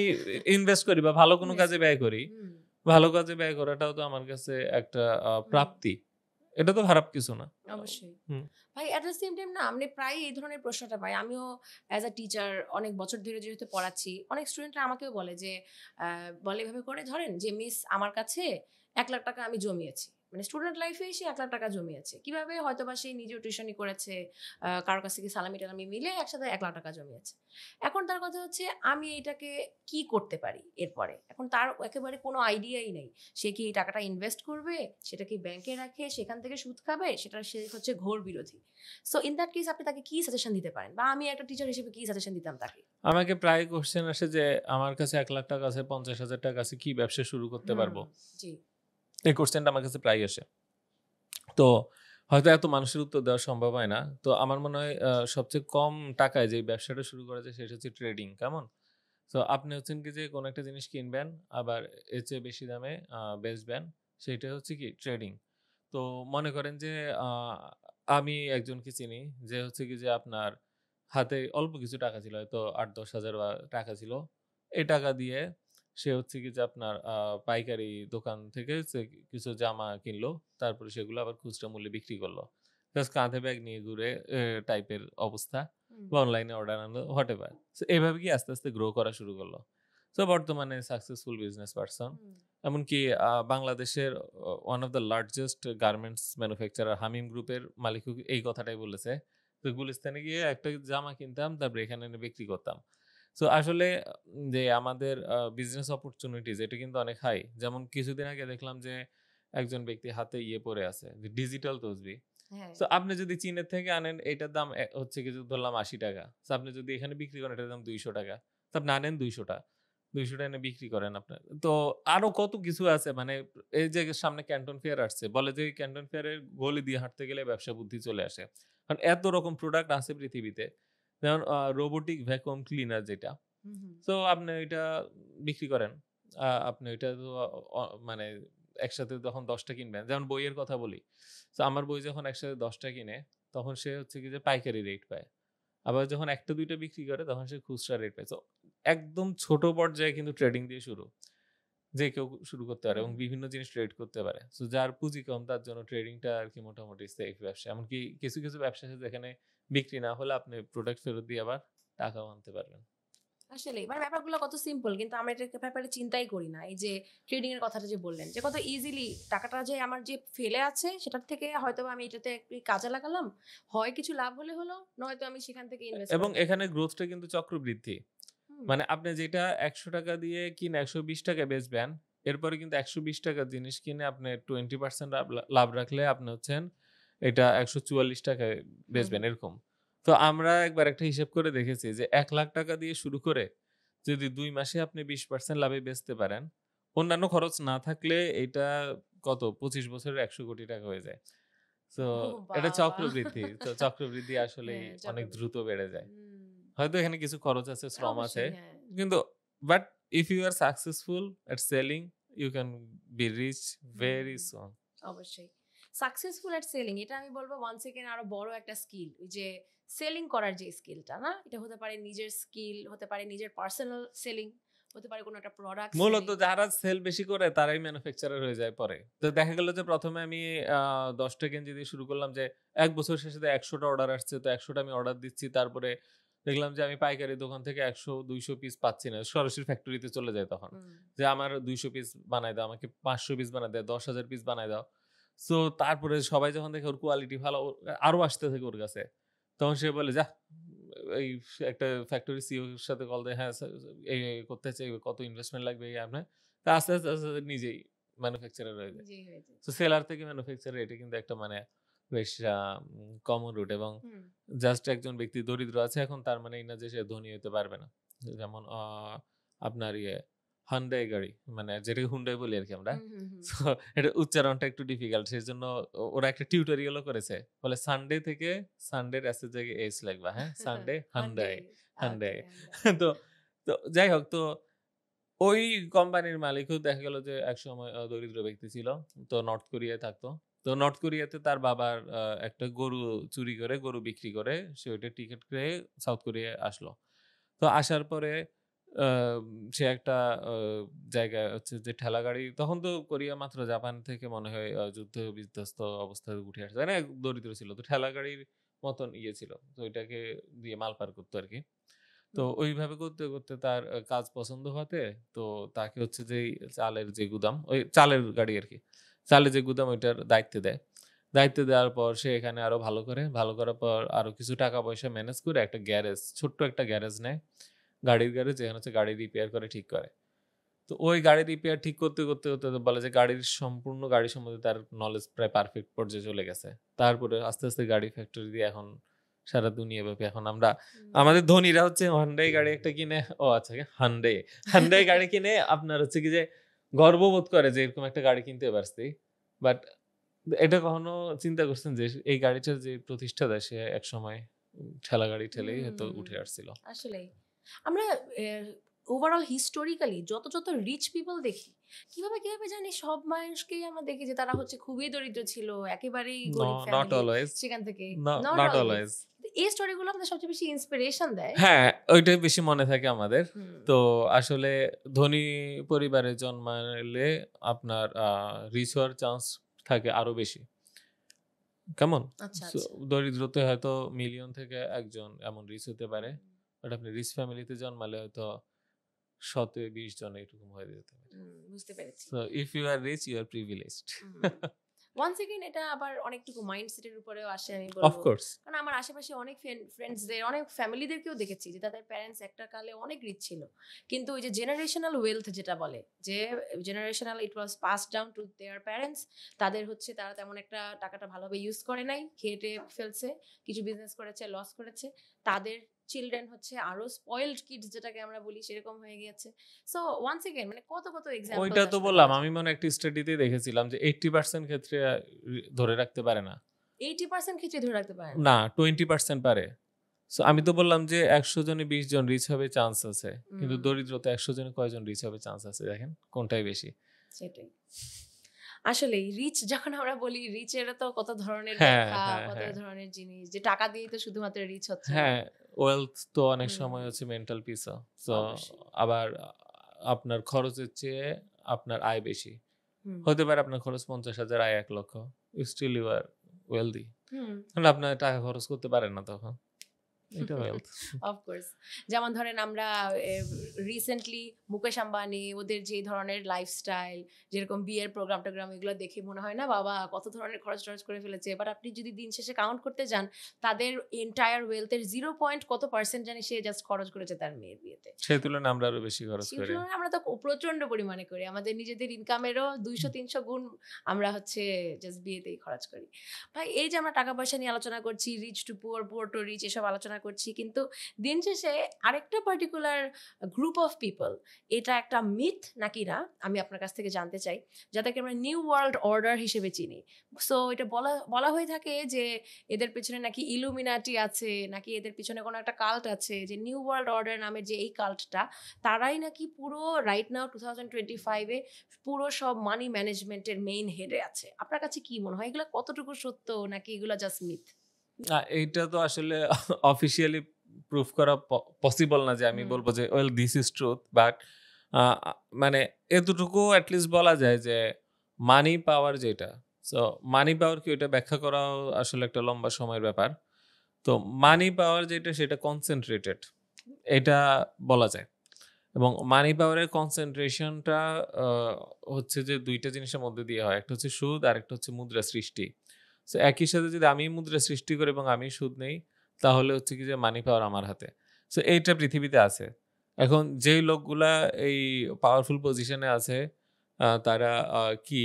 ইনভেস্ট করি বা ভালো কোনো ইনভেস্ট কাজে করি। ব্যয় করি। হুম, ভালো কাজে ব্যয় করাটাও তো আমার কাছে একটা হুম। প্রাপ্তি। এটা তো খারাপ কিছু না। অবশ্যই। হুম। ভাই এট দ্য সেম টাইম না আমি প্রায়ই এই ধরনের প্রশ্নটা পাই। আমিও অ্যাজ আ টিচার অনেক বছর ধরে যেহেতু পড়াচ্ছি, অনেক স্টুডেন্টরা আমাকেও বলে যে বলে এভাবে করে ধরেন যে মিস আমার কাছে ৳১,০০,০০০ আমি জমিয়েছি। মানে স্টুডেন্ট লাইফে সে ৳১,০০,০০০ জমিয়েছে। কিভাবে? হয়তোবা সে নিজেও টিউশনি করেছে, কারো কাছ থেকে সালামি-টালামি মিলে একসাথে ৳১,০০,০০০ জমিয়েছে। এখন তার কথা হচ্ছে আমি এটাকে কি করতে পারি এরপরে? এখন তার একেবারে কোনো আইডিয়াই নেই। সে কি এই টাকাটা ইনভেস্ট করবে? সেটা কি ব্যাংকে রাখে সেখান থেকে সুদ খাবে? সেটার সে হচ্ছে ঘোর বিরোধী। সো ইন দ্যাট কেস আপনি তাকে কি সাজেশন দিতে পারেন? বা আমি একটা টিচার হিসেবে কি সাজেশন দিতাম তাকে? আমাকে প্রায় কোয়েশ্চেন আসে যে আমার কাছে ৳১,০০,০০০ আছে, ৳৫০,০০০ আছে, কি ব্যবসা শুরু করতে হুম, পারবো? জি। এই কোয়েশ্চেনটা আমার কাছে প্রায়ই আসে। তো হয়তো এত মানুষের উত্তর দেওয়া সম্ভব হয় না। তো আমার মনে হয় সবচেয়ে কম টাকায় যে ব্যবসাটা শুরু করা যায় সেটা হচ্ছে ট্রেডিং। কেমন? সো আপনি হচ্ছেন কি যে কোনো একটা জিনিস কিনবেন, আবার এর চেয়ে বেশি দামে বেচবেন। সেইটা হচ্ছে কি ট্রেডিং। তো মনে করেন যে আ আমি একজনকে চিনি যে হচ্ছে কি যে আপনার হাতে অল্প কিছু টাকা ছিল। হয়তো ৮-১০,০০০ টাকা ছিল। এই টাকা দিয়ে সে হচ্ছে কি যে আপনার পাইকারি দোকান থেকে সে কিছু জামা কিনলো। তারপরে সেগুলো আবার খুচরা মূল্যে বিক্রি করলো। জাস্ট কাঁধে ব্যাগ নিয়ে ঘুরে টাইপের অবস্থা, হুম, বা অনলাইনে অর্ডার আনলো হোয়াটএভার। সো এভাবে কি আস্তে গ্রো করা শুরু করলো। সো বর্তমানে সাকসেসফুল বিজনেস পারসন। হুম, এমনকি বাংলাদেশের one of the largest garments manufacturer Hamim গ্রুপের মালিকও এই কথাটাই বলেছে। তো গুলিস্তানে গিয়ে একটা জামা কিনতাম, তারপরে এখানে এনে বিক্রি করতাম। সো আসলে যে আমাদের বিজনেস অপরচুনিটিজ এটা কিন্তু অনেক হাই। যেমন কিছুদিন আগে দেখলাম যে একজন ব্যক্তি হাতে ইয়ে পরে আছে, যে ডিজিটাল তসবি। হ্যাঁ। সো আপনি যদি চীনের থেকে আনেন এটার দাম হচ্ছে কি যে ধরলাম ৳৮০। সো আপনি যদি এখানে বিক্রি করেন এটার দাম ৳২০০। তো আপনি আনেন ৳২০০ এনে বিক্রি করেন আপনার। তো আরো কত কিছু আছে, মানে এই যে সামনে ক্যান্টন ফেয়ার আসছে। বলে যে ক্যান্টন ফেয়ারের গলি দিয়ে হাঁটতে গেলে ব্যবসা বুদ্ধি চলে আসে। কারণ এত রকম প্রোডাক্ট আছে পৃথিবীতে। যেমন রোবোটিক ভ্যাকুয়াম ক্লিনার যেটা। হুম, হুম, সো আপনি ওইটা বিক্রি করেন। আপনি ওইটা তো মানে একসাথে যখন ১০ টা কিনবেন, যেমন বইয়ের কথা বলি। সো আমার বই যখন একসাথে ১০ টা কিনে, তখন সে হচ্ছে কি যে পাইকারি রেট পায়। আবার যখন ১ টা ২ টা বিক্রি করে তখন সে খুচরা রেট পায়। সো একদম ছোট পর্যায়ে কিন্তু ট্রেডিং দিয়ে শুরু। যে কেউ শুরু করতে পারে হুম, এবং হুম। বিভিন্ন জিনিস ট্রেড করতে পারে। সো যার পুঁজি কম তার জন্য ট্রেডিংটা আরকি মোটামুটি সেফ ব্যবসা। এমনকি কিছু ব্যবসা আছে যেখানে বিক্রি না হলে আপনি প্রোডাক্ট ফেরত দিয়ে আবার টাকাও আনতে পারবেন। আসলেই মানে ব্যাপারগুলো কত সিম্পল কিন্তু আমরা এটার ব্যাপারে চিন্তাই করি না। এই যে ট্রেডিং এর কথাটা যে বললেন যে কত ইজিলি টাকাটা যে আমার যে ফেলে আছে সেটার থেকে হয়তোবা আমি এটাতে একটু কাজে লাগালাম। হয় কিছু লাভ হলে হলো, নয়তো আমি সেখান থেকে ইনভেস্ট এবং করে টাকা এখানে পেলাম। গ্রোথটা কিন্তু চক্রবৃদ্ধি। হুম, মানে আপনি যেটা ৳১০০ দিয়ে কিনে ৳১২০ বেচবেন, এরপরে কিন্তু ৳১২০ জিনিস কিনে আপনি 20% লাভ রাখলে আপনি হচ্ছেন এটা ৳১৪৪ য় হুম, বেচবেন হুম। এরকম। তো আমরা একবার একটা হিসাব করে দেখেছি যে ৳১,০০,০০০ দিয়ে শুরু করে যদি ২ মাসে আপনি 20% লাভে বেচতে পারেন, অন্যান্য খরচ না থাকলে এটা কত ২৫ বছরে ৳১০০ কোটি হয়ে যায়। সো ওহ এটা বাবা! চক্রবৃদ্ধি। চক্রবৃদ্ধি আসলেই হ্যাঁ, অনেক দ্রুত চক্রবৃদ্ধি। বেড়ে যায়। হুম, হয়তো এখানে কিছু খরচ আছে, শ্রম আছে। অবশ্যই হ্যাঁ, কিন্তু but if you are successful at selling you can be rich hmm. Very soon. অবশ্যই। সাকসেসফুল এট সেলিং এটা আমি বলব ওয়ান্স এগেইন আরো বড় একটা স্কিল। ওই যে সেলিং করার যে স্কিলটা না? এটা হতে পারে নিজের স্কিল, হতে পারে নিজের পার্সোনাল সেলিং, হতে পারে কোনো একটা প্রোডাক্ট। মূলত যারা সেল বেশি করে তারাই ম্যানুফ্যাকচারার হয়ে যায় পরে। তো দেখা গেল যে প্রথমে আমি 10টা গেঞ্জি দিয়ে শুরু করলাম, যে 1 বছর শেষে 100টা অর্ডার আসছে, তো 100টা আমি অর্ডার দিচ্ছি। তারপরে দেখলাম যে আমি পাইকারি দোকান থেকে 100-200 পিস পাচ্ছি না, সরাসরি ফ্যাক্টরিতে চলে যায় তখন, যে আমার 200 পিস বানাই দাও, আমাকে 500 পিস বানাই দাও, 10,000 পিস বানাই দাও। সো তারপরে সবাই যখন দেখে ওর কোয়ালিটি ভালো, আরো আসতে থাকে ওর কাছে, তখন সে বলে যা, এই একটা ফ্যাক্টরি সিইওর সাথে কল দেয়, হ্যাঁ স্যার এই করতে চাই, কত ইনভেস্টমেন্ট লাগবে এই আপনার। তা আস্তে আস্তে আস্তে আস্তে নিজেই ম্যানুফ্যাকচারার হয়ে যায়। তো সেলার থেকে ম্যানুফ্যাকচারার, এটা কিন্তু একটা মানে বেশ কমন রুট। এবং জাস্ট একজন ব্যক্তি দরিদ্র আছে এখন, তার মানে এই না যে সে ধনী হতে পারবে না। যেমন আপনার হান্ডাই গাড়ি, মানে যেটাকে হুন্ডাই বলি আর কি আমরা। এটা উচ্চারণটা একটু ডিফিকাল্ট, সেই জন্য ওরা একটা টিউটোরিয়ালও করেছে, বলে সানডে থেকে সানডের এসের জায়গায় এস লাগবা, হ্যাঁ সানডে হান্ডাই হান্ডাই। তো তো যাই হোক, তো ওই কোম্পানির মালিকও দেখা গেল যে একসময় দরিদ্র ব্যক্তি ছিল, তো নর্থ কোরিয়ায় থাকতো। তো নর্থ কোরিয়াতে তার বাবার একটা গরু চুরি করে, গরু বিক্রি করে সে ওইটা টিকিট খেয়ে সাউথ কোরিয়ায় আসলো। তো আসার পরে সে একটা জায়গায় হচ্ছে যে ঠেলা গাড়ি, তখন তো কোরিয়া মাত্র জাপান থেকে মনে হয় যুদ্ধ বিধ্বস্ত অবস্থায় উঠে আসছে, মানে দরিদ্র ছিল, তো ঠেলা গাড়ির মতন ছিল, তো ওইটাকে দিয়ে মাল পার করতো আর কি। তো ওইভাবে করতে করতে তার কাজ পছন্দ হতে, তো তাকে হচ্ছে যে চালের যে গুদাম, ওই চালের গাড়ি আর কি, চালের যে গুদাম ওইটার দায়িত্ব দেয়। দায়িত্ব দেওয়ার পর সে এখানে আরো ভালো করে, ভালো করার পর আরো কিছু টাকা পয়সা ম্যানেজ করে একটা গ্যারেজ, ছোট্ট একটা গ্যারেজ নেয়, গাড়ির গ্যারেজ, যেখানে হচ্ছে গাড়ি রিপেয়ার করে, ঠিক করে। তো ওই গাড়ি রিপেয়ার ঠিক করতে করতে করতে বলে যে গাড়ির সম্পূর্ণ গাড়ি সম্বন্ধে তার নলেজ প্রায় পারফেক্ট পর্যায়ে চলে গেছে। তারপরে আস্তে আস্তে গাড়ি ফ্যাক্টরি দিয়ে এখন সারা দুনিয়া ব্যাপী, এখন আমরা আমাদের ধনীরা হচ্ছে হান্ডাই গাড়ি একটা কিনে, ও আচ্ছা হান্ডাই গাড়ি কিনে আপনার হচ্ছে কি যে গর্ববোধ করে যে এরকম একটা গাড়ি কিনতে পারছি। বাট এটা কখনো চিন্তা করছেন যে এই গাড়িটার যে প্রতিষ্ঠাতা, সে এক সময় ঠেলা গাড়ি ঠেলেই হয়তো উঠে আসছিল। আসলে আমরা ওভারঅল হিস্টোরিক্যালি যত যত রিচ পিপল দেখি, কিভাবে কিভাবে জানি সব মানুষকেই আমরা দেখি যে তারা হচ্ছে খুবই দরিদ্র ছিল, একেবারেই গরিব ফ্যামিলি, সেখান থেকে নট অলওয়েজ। এই স্টোরিগুলো আমাদের সবচেয়ে বেশি ইন্সপিরেশন দেয়। হ্যাঁ, ওইটাই বেশি মনে থাকে আমাদের। তো আসলে ধনী পরিবারে জন্মালে আপনার রিচ হওয়ার চান্স থাকে আরো বেশি। কেমন? দরিদ্রতে হয়তো মিলিয়ন থেকে একজন এমন রিচ হতে পারে, বাট আপনি রিচ ফ্যামিলিতে জন্মালে হয়তো 100-20 জন এরকম হয়ে যেতে পারে। বুঝতে পেরেছি। So if you are rich, you are privileged. Once again এটা আবার অনেকটুকু মাইন্ডসেটের উপরেও আসে, আমি বলবো। অফকোর্স। কারণ আমার আশেপাশে অনেক ফ্রেন্ডসদের, অনেক ফ্যামিলিদেরকেও দেখেছি যে তাদের প্যারেন্টস একটা কালে অনেক রিচ ছিল, কিন্তু ওই যে জেনারেশনাল ওয়েলথ যেটা বলে, যে generational it was passed down to their parents, তাদের হচ্ছে তারা তেমন একটা টাকাটা ভালোভাবে ইউজ করে নাই, খেটে ফেলছে, কিছু বিজনেস করেছে, লস করেছে, তাদের চিলড্রেন হচ্ছে আরো স্পয়েলড কিডস যেটাকে আমরা বলি, সেরকম হয়ে গিয়েছে। সো ওয়ান্স এগেইন মানে কত কত এক্সাম্পল। ওইটা তো বললাম, আমি মনে একটা স্টাডিতে দেখেছিলাম যে 80% ক্ষেত্রে ধরে রাখতে পারে না। 80% ক্ষেত্রে ধরে রাখতে পারে না, 20% পারে। সো আমি তো বললাম যে 100 জনে 20 জন রিচ হবে চান্স আছে, কিন্তু দরিদ্রতে 100 জনে কয়জন রিচ হবে চান্স আছে, দেখেন কোনটাই বেশি। সেটাই আসলে রিচ, যখন আমরা বলি রিচের তো কত ধরনের ব্যাখ্যা, কত ধরনের জিনিস, যে টাকা দিয়ে তো শুধুমাত্র রিচ হচ্ছে। হ্যাঁ, ওয়েলথ তো অনেক সময় হচ্ছে মেন্টাল পিসও। সো আবার আপনার খরচের চেয়ে আপনার আয় বেশি হতে পারে, আপনার খরচ 50,000, আয় 1 লক্ষ, স্টিল ইউ আর ওয়েলদি। কারণ আপনার টাকা খরচ করতে পারেন না তখন, এটা ওয়েলথ। অফকোর্স। যেমন ধরেন আমরা রিসেন্টলি মুকেশ আম্বানি, ওদের যে ধরনের লাইফস্টাইল, যেরকম বিয়ের প্রোগ্রাম টোগ্রাম, এগুলো দেখে মনে হয় না বাবা কত ধরনের খরচ টরচ করে ফেলেছে। এবার আপনি যদি দিন শেষে কাউন্ট করতে যান, তাদের এন্টায়ার ওয়েলথের 0. কত পার্সেন্ট জানি সে জাস্ট খরচ করেছে তার মেয়ের বিয়েতে। সেই তুলনায় আমরা আরো বেশি খরচ করি। আমরা তো প্রচন্ড পরিমাণে করি, আমাদের নিজেদের ইনকামেরও 200-300 গুণ আমরা হচ্ছে জাস্ট বিয়েতেই খরচ করি। ভাই এই যে আমরা টাকা পয়সা নিয়ে আলোচনা করছি, rich two poor, poor to reach, এসব আলোচনা করছি, কিন্তু দিন শেষে আরেকটা পার্টিকুলার গ্রুপ অফ পিপল, এটা একটা মিথ নাকি না আমি আপনার কাছ থেকে জানতে চাই, যাদেরকে আমরা নিউ ওয়ার্ল্ড অর্ডার হিসেবে চিনি। সো এটা বলা হয়ে থাকে যে এদের পেছনে নাকি ইলুমিনাটি আছে, নাকি এদের পিছনে কোনো একটা কাল্ট আছে, যে নিউ ওয়ার্ল্ড অর্ডার নামের যে এই কাল্টটা, তারাই নাকি পুরো রাইট নাও 2025-এ পুরো সব মানি ম্যানেজমেন্টের মেইন হেডে আছে। আপনার কাছে কি মনে হয়, এগুলো কতটুকু সত্য নাকি এগুলো জাস্ট মিথ? এইটা তো আসলে অফিসিয়ালি প্রুফ করা পসিবল না যে আমি বলবো যে well this is truth, but মানে এতটুকু অ্যাটলিস্ট বলা যায় যে মানি পাওয়ার যেটা, সো মানি পাওয়ার কি ওইটা ব্যাখ্যা করাও আসলে একটা লম্বা সময়ের ব্যাপার। তো মানি পাওয়ার যেটা সেটা কনসেন্ট্রেটেড, এটা বলা যায়। এবং মানি পাওয়ারের কনসেন্ট্রেশনটা হচ্ছে যে ২ টা জিনিসের মধ্যে দিয়ে হয়। একটা হচ্ছে সুদ, আরেকটা হচ্ছে মুদ্রা সৃষ্টি। সো একই সাথে যদি আমি মুদ্রা সৃষ্টি করি এবং আমি সুদ নেই, তাহলে হচ্ছে কি যে মানি পাওয়ার আমার হাতে। সো এইটা পৃথিবীতে আছে। এখন যেই লোকগুলা এই পাওয়ারফুল পজিশনে আছে, তারা কি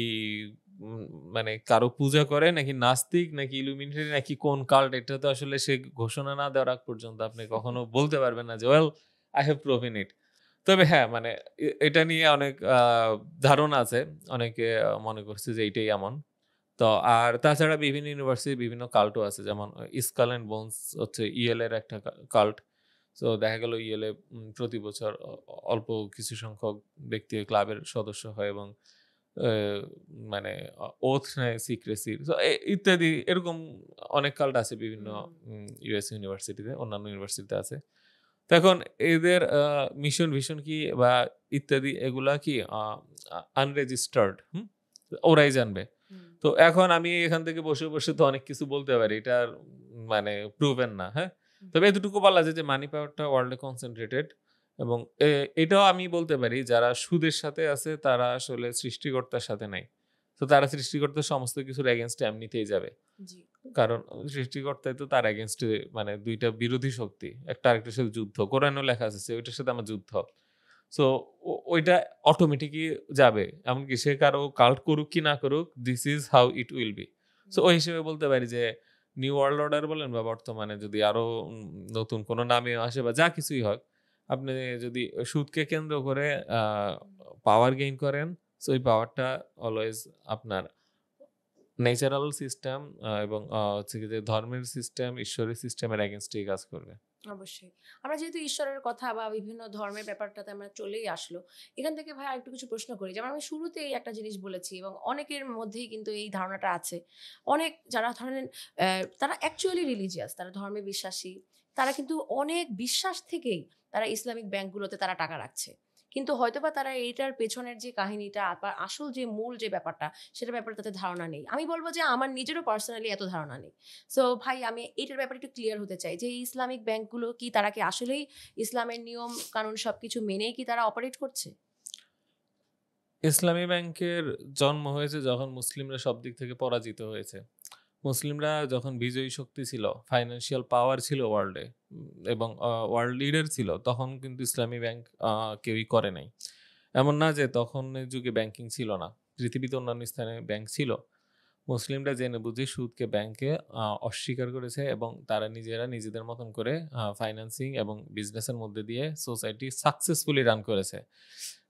উম মানে কারো পূজা করে নাকি নাস্তিক নাকি ইলুমিনেটি নাকি কোন কাল্ট, এটা তো আসলে সে ঘোষণা না দেওয়ার আগ পর্যন্ত আপনি কখনো বলতে পারবেন না যে, "ওয়েল, আই হ্যাভ প্রুভেন ইট।" তবে হ্যাঁ, মানে এটা নিয়ে অনেক ধারণা আছে। অনেকে মনে করছে যে এইটাই এমন। তো আর তাছাড়া বিভিন্ন ইউনিভার্সিটির বিভিন্ন কাল্টও আছে। যেমন স্কাল অ্যান্ড বোনস হচ্ছে ইএল এর একটা কাল্ট। সো দেখা গেল ইএল এ প্রতি বছর অল্প কিছু সংখ্যক ব্যক্তি ওই ক্লাবের সদস্য হয় এবং এ মানে ওথ নেয় সিক্রেসির। সো ইত্যাদি এরকম অনেক কাল্ট আছে বিভিন্ন ইউএস ইউনিভার্সিটিতে, অন্যান্য ইউনিভার্সিটিতে আছে। তো এখন এদের মিশন ভিশন কি বা ইত্যাদি এগুলা কি আনরেজিস্টার্ড, ওরাই জানবে। তো এখন আমি এখান থেকে বসে তো অনেক কিছু বলতে পারি। এটা আর মানে প্রুভেন না, হ্যাঁ? তবে এতটুকু বলা যায় যে মানি পাওয়ারটা ওয়ার্ল্ডে কনসেনট্রেটেড এবং এটাও আমি বলতে পারি যারা সুদের সাথে আছে তারা আসলে সৃষ্টিকর্তার সাথে নাই। তো তারা সৃষ্টিকর্তার সমস্ত কিছুর এগেইনস্ট এমনিতেই যাবে। জি। কারণ সৃষ্টিকর্তাই তো তার এগেইনস্টে, মানে ২ টা বিরোধী শক্তি। একটা আরেকটার সাথে যুদ্ধ। কোরআনেও লেখা আছে যে ওইটার সাথে আমার যুদ্ধ। সো ওইটা অটোমেটিকই যাবে। এমনকি সে কারো কাল্ট করুক কি না করুক, this is how it will be. So ওই হিসেবে বলতে পারি যে নিউ ওয়ার্ল্ড অর্ডার বলেন বা বর্তমানে যদি আরো নতুন কোনো নামে আসে বা যা কিছুই হোক, আপনি যদি সুদকে কেন্দ্র করে আ পাওয়ার গেইন করেন, সো এই পাওয়ারটা অলওয়েজ আপনার ন্যাচারাল সিস্টেম এবং হচ্ছে কি যে ধর্মের সিস্টেম, ঈশ্বরের সিস্টেমের এগেইনস্টেই কাজ করবে। অবশ্যই। আমরা যেহেতু ঈশ্বরের কথা বা বিভিন্ন ধর্মের ব্যাপারটাতে আমরা চলেই আসলো। এখান থেকে ভাই আরেকটু কিছু প্রশ্ন করি। যেমন আমি শুরুতেই একটা জিনিস বলেছি এবং অনেকের মধ্যেই কিন্তু এই ধারণাটা আছে। অনেক যারা ধরেন তারা অ্যাকচুয়ালি রিলিজিয়াস, তারা ধর্মে বিশ্বাসী। তারা কিন্তু অনেক বিশ্বাস থেকেই তারা ইসলামিক ব্যাংকগুলোতে তারা টাকা রাখছে। কিন্তু হয়তোবা তারা এইটার পেছনের যে কাহিনীটা বা আসল যে মূল যে ব্যাপারটা, সেটার ব্যাপারে তাদের ধারণা নেই। আমি বলব যে আমার নিজেরও পার্সোনালি এত ধারণা নেই। সো ভাই আমি এটার ব্যাপারে একটু ক্লিয়ার হতে চাই যে এই ইসলামিক ব্যাংকগুলো কি তারা কি আসলেই ইসলামের নিয়ম কানুন সবকিছু মেনেই কি তারা অপারেট করছে? ইসলামী ব্যাংকের জন্ম হয়েছে যখন মুসলিমরা সব দিক থেকে পরাজিত হয়েছে। মুসলিমরা যখন বিজয়ী শক্তি ছিল, ফাইন্যান্সিয়াল পাওয়ার ছিল ওয়ার্ল্ডে এবং ওয়ার্ল্ড লিডার ছিল, তখন কিন্তু ইসলামী ব্যাংক কেউই করে নাই। এমন না যে তখনের যুগে ব্যাংকিং ছিল না। পৃথিবীতে অন্যান্য স্থানে ব্যাংক ছিল। মুসলিমরা জেনে বুঝে সুদকে ব্যাংকে অস্বীকার করেছে এবং তারা নিজেরা নিজেদের মতন করে ফাইন্যান্সিং এবং বিজনেসের মধ্যে দিয়ে সোসাইটি সাকসেসফুলি রান করেছে।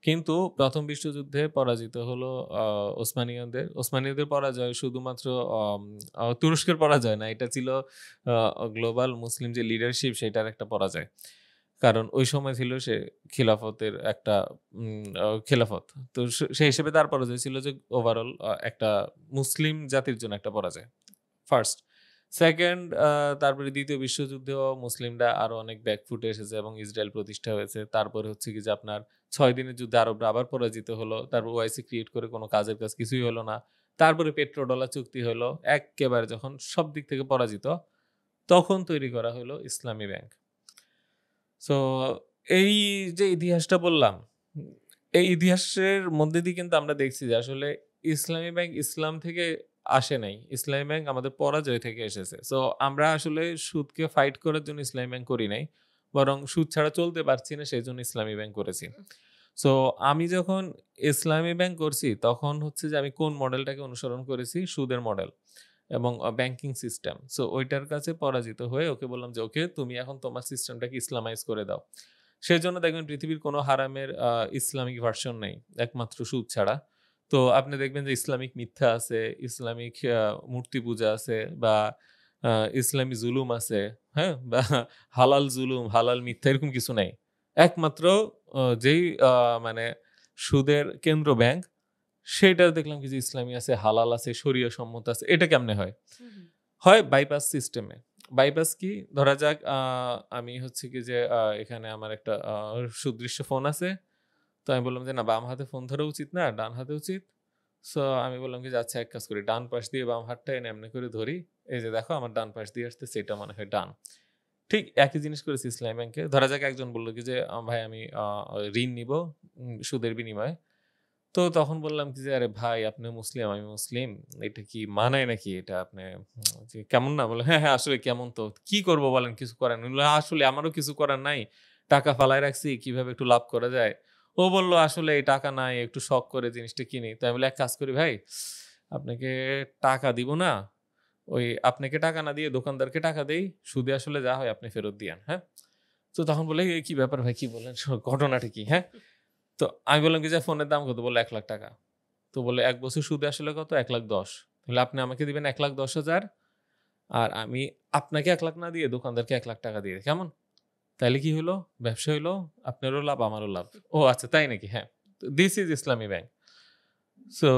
কিন্তু ১ম বিশ্বযুদ্ধে পরাজিত হলো ওসমানীয়দের পরাজয় শুধুমাত্র আম তুরস্কের পরাজয় না, এটা ছিল গ্লোবাল মুসলিম যে লিডারশিপ সেটার একটা পরাজয়। কারণ ওই সময় ছিল সে খিলাফতের একটা খেলাফত। তো সেই হিসেবে তার পরাজয় ছিল যে ওভারঅল একটা মুসলিম জাতির জন্য একটা পরাজয়। ফার্স্ট। সেকেন্ড, তারপরে ২য় বিশ্বযুদ্ধেও মুসলিমরা আরো অনেক ব্যাকফুটে এসেছে এবং ইসরায়েল প্রতিষ্ঠা হয়েছে। তারপরে হচ্ছে কি যে আপনার ৬ দিনের যুদ্ধে আরবরা আবার পরাজিত হলো। তারপর ওআইসি ক্রিয়েট করে কোনো কাজের কাজ কিছুই হলো না। তারপরে পেট্রো-ডলার চুক্তি হলো। এক্কেবারে যখন সব দিক থেকে পরাজিত, তখন তৈরি করা হলো ইসলামী ব্যাংক। সো এই যে ইতিহাসটা বললাম, উম এই ইতিহাসের মধ্যে দিয়ে কিন্তু আমরা দেখছি যে আসলে ইসলামী ব্যাংক ইসলাম থেকে আসে নাই। ইসলামী ব্যাংক আমাদের পরাজয় থেকে এসেছে। সো আমরা আসলে সুদকে ফাইট করার জন্য ইসলামী ব্যাংক করি নাই। বরং সুদ ছাড়া চলতে পারছি না সেজন্য ইসলামী ব্যাংক করেছি। সো আমি যখন ইসলামী ব্যাংক করছি তখন হচ্ছে যে আমি কোন মডেলটাকে অনুসরণ করেছি? সুদের মডেল এবং ব্যাংকিং সিস্টেম। সো ওইটার কাছে পরাজিত হয়ে ওকে বললাম যে, "ওকে, তুমি এখন তোমার সিস্টেমটাকে ইসলামাইজ করে দাও।" সেজন্য দেখবেন পৃথিবীর কোনো হারামের ইসলামিক ভার্সন নেই, একমাত্র সুদ ছাড়া। তো আপনি দেখবেন যে ইসলামিক মিথ্যা আছে, ইসলামিক মূর্তি পূজা আছে বা আ ইসলামী জুলুম আছে, হ্যাঁ? বা হালাল জুলুম, হালাল মিথ্যা এরকম কিছু নাই। একমাত্র যেই মানে সুদের কেন্দ্র ব্যাংক, সেইটা দেখলাম কি যে ইসলামী আছে, হালাল আছে, শরিয়া সম্মত আছে। এটা কেমনে হয়? হুম, হুম। হয় বাইপাস সিস্টেমে। বাইপাস কি? ধরা যাক আমি হচ্ছে কি যে এখানে আমার একটা সুদৃশ্য ফোন আছে। তো আমি বললাম যে, "না, বাম হাতে ফোন ধরা উচিত না, ডান হাতে উচিত।" সো আমি বললাম কি যে, "আচ্ছা, এক কাজ করি। ডান পাশ দিয়ে বাম হাতটা এনে এমনি করে ধরি। এই যে দেখো আমার ডান পাশ দিয়ে আসতেছে, এটা মনে হয় ডান।" ঠিক একই জিনিস করেছি ইসলামী ব্যাংকে। ধরা যাক একজন বলল কি যে, ভাই আমি ঋণ নিবো সুদের বিনিময়ে।" তো তখন বললাম কি যে, "আরে ভাই, আপনি মুসলিম, আমি মুসলিম। এটা কি মানায় নাকি? এটা আপনি যে কেমন না?" বলল, "হ্যাঁ, হ্যাঁ, আসলে কেমন তো। কি করব বলেন? কিছু করার নেই।" বললাম, "আসলে আমারও কিছু করার নাই। টাকা ফালায় রাখছি। কিভাবে একটু লাভ করা যায়?" ও বলল, "আসলে এই টাকা নাই, একটু শখ করে জিনিসটা কিনি।" তো আমি বললাম, "এক কাজ করি ভাই, আপনাকে টাকা দিব না। ওই আপনাকে টাকা না দিয়ে দোকানদারকে টাকা দেই। সুদে আসলে যা হয় আপনি ফেরত দিয়েন, হ্যাঁ?" তো তখন বলে, "এ কি ব্যাপার ভাই, কি বললেন? ঘটনাটা কি, হ্যাঁ?" তো আমি বললাম কি যে, "ফোনের দাম কত?" বলল, ৳১,০০,০০০। তো বলল, "১ বছর সুদে আসলে কত? ১,১০,০০০। তাহলে আপনি আমাকে দিবেন ১,১০,০০০ আর আমি আপনাকে ১,০০,০০০ না দিয়ে দোকানদারকে ৳১,০০,০০০ দিয়ে দিই। কেমন? তাইলে কি হইলো? ব্যবসা হইলো, আপনারও লাভ, আমারও লাভ।" "ও আচ্ছা, তাই নাকি? হ্যাঁ। This is Islami bank." So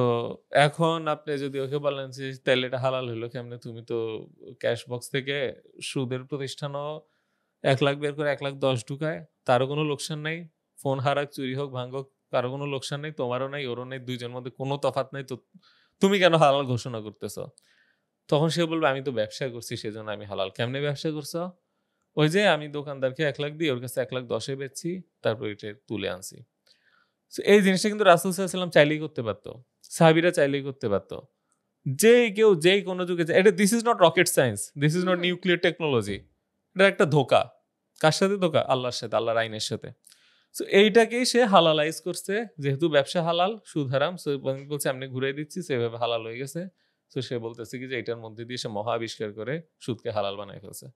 এখন আপনি যদি ওকে বলেন যে, "তাইলে এটা হালাল হইলো কেমনে? তুমি তো ক্যাশ বক্স থেকে সুদের প্রতিষ্ঠানও ১,০০,০০০ বের করে ১,১০,০০০ ঢুকায়। তারও কোনো লোকসান নাই। ফোন হারাক, চুরি হোক, ভাঙুক, কারো কোনো লোকসান নাই। তোমারও নাই, ওরও নাই। ২ জনের মধ্যে কোনো তফাৎ নাই। তো তুমি কেন হালাল ঘোষণা করতেছ?" তখন সে বলবে, "আমি তো ব্যবসা করছি, সেজন্য আমি হালাল।" "কেমনে ব্যবসা করছো?" "ওই যে আমি দোকানদারকে ১,০০,০০০ দিয়ে ওর কাছে ১,১০,০০০ এ বেচছি। তারপর এটা তুলে আনছি।" সো এই জিনিসটা কিন্তু রাসূল সাল্লাল্লাহু আলাইহি ওয়াসাল্লাম চাইলেই করতে পারত। সাহাবীরা চাইলেই করতে পারত। যেই কেউ যেই কোন যুগে এটা this is not rocket science, this is not hmm. Nuclear technology. এটা একটা ধোঁকা। কার সাথে ধোঁকা? আল্লাহর সাথে, আল্লাহর আইনের সাথে। সো এইটাকেই সে হালালাইজ করছে। যেহেতু ব্যবসা হালাল, সুদ হারাম। সো বলছে এমনি ঘুরাই দিচ্ছি, সেভাবে হালাল হয়ে গেছে। সো সে বলতেছে কি যে এটার মধ্যে দিয়ে সে মহা আবিষ্কার করে সুদকে হালাল বানায় ফেলছে।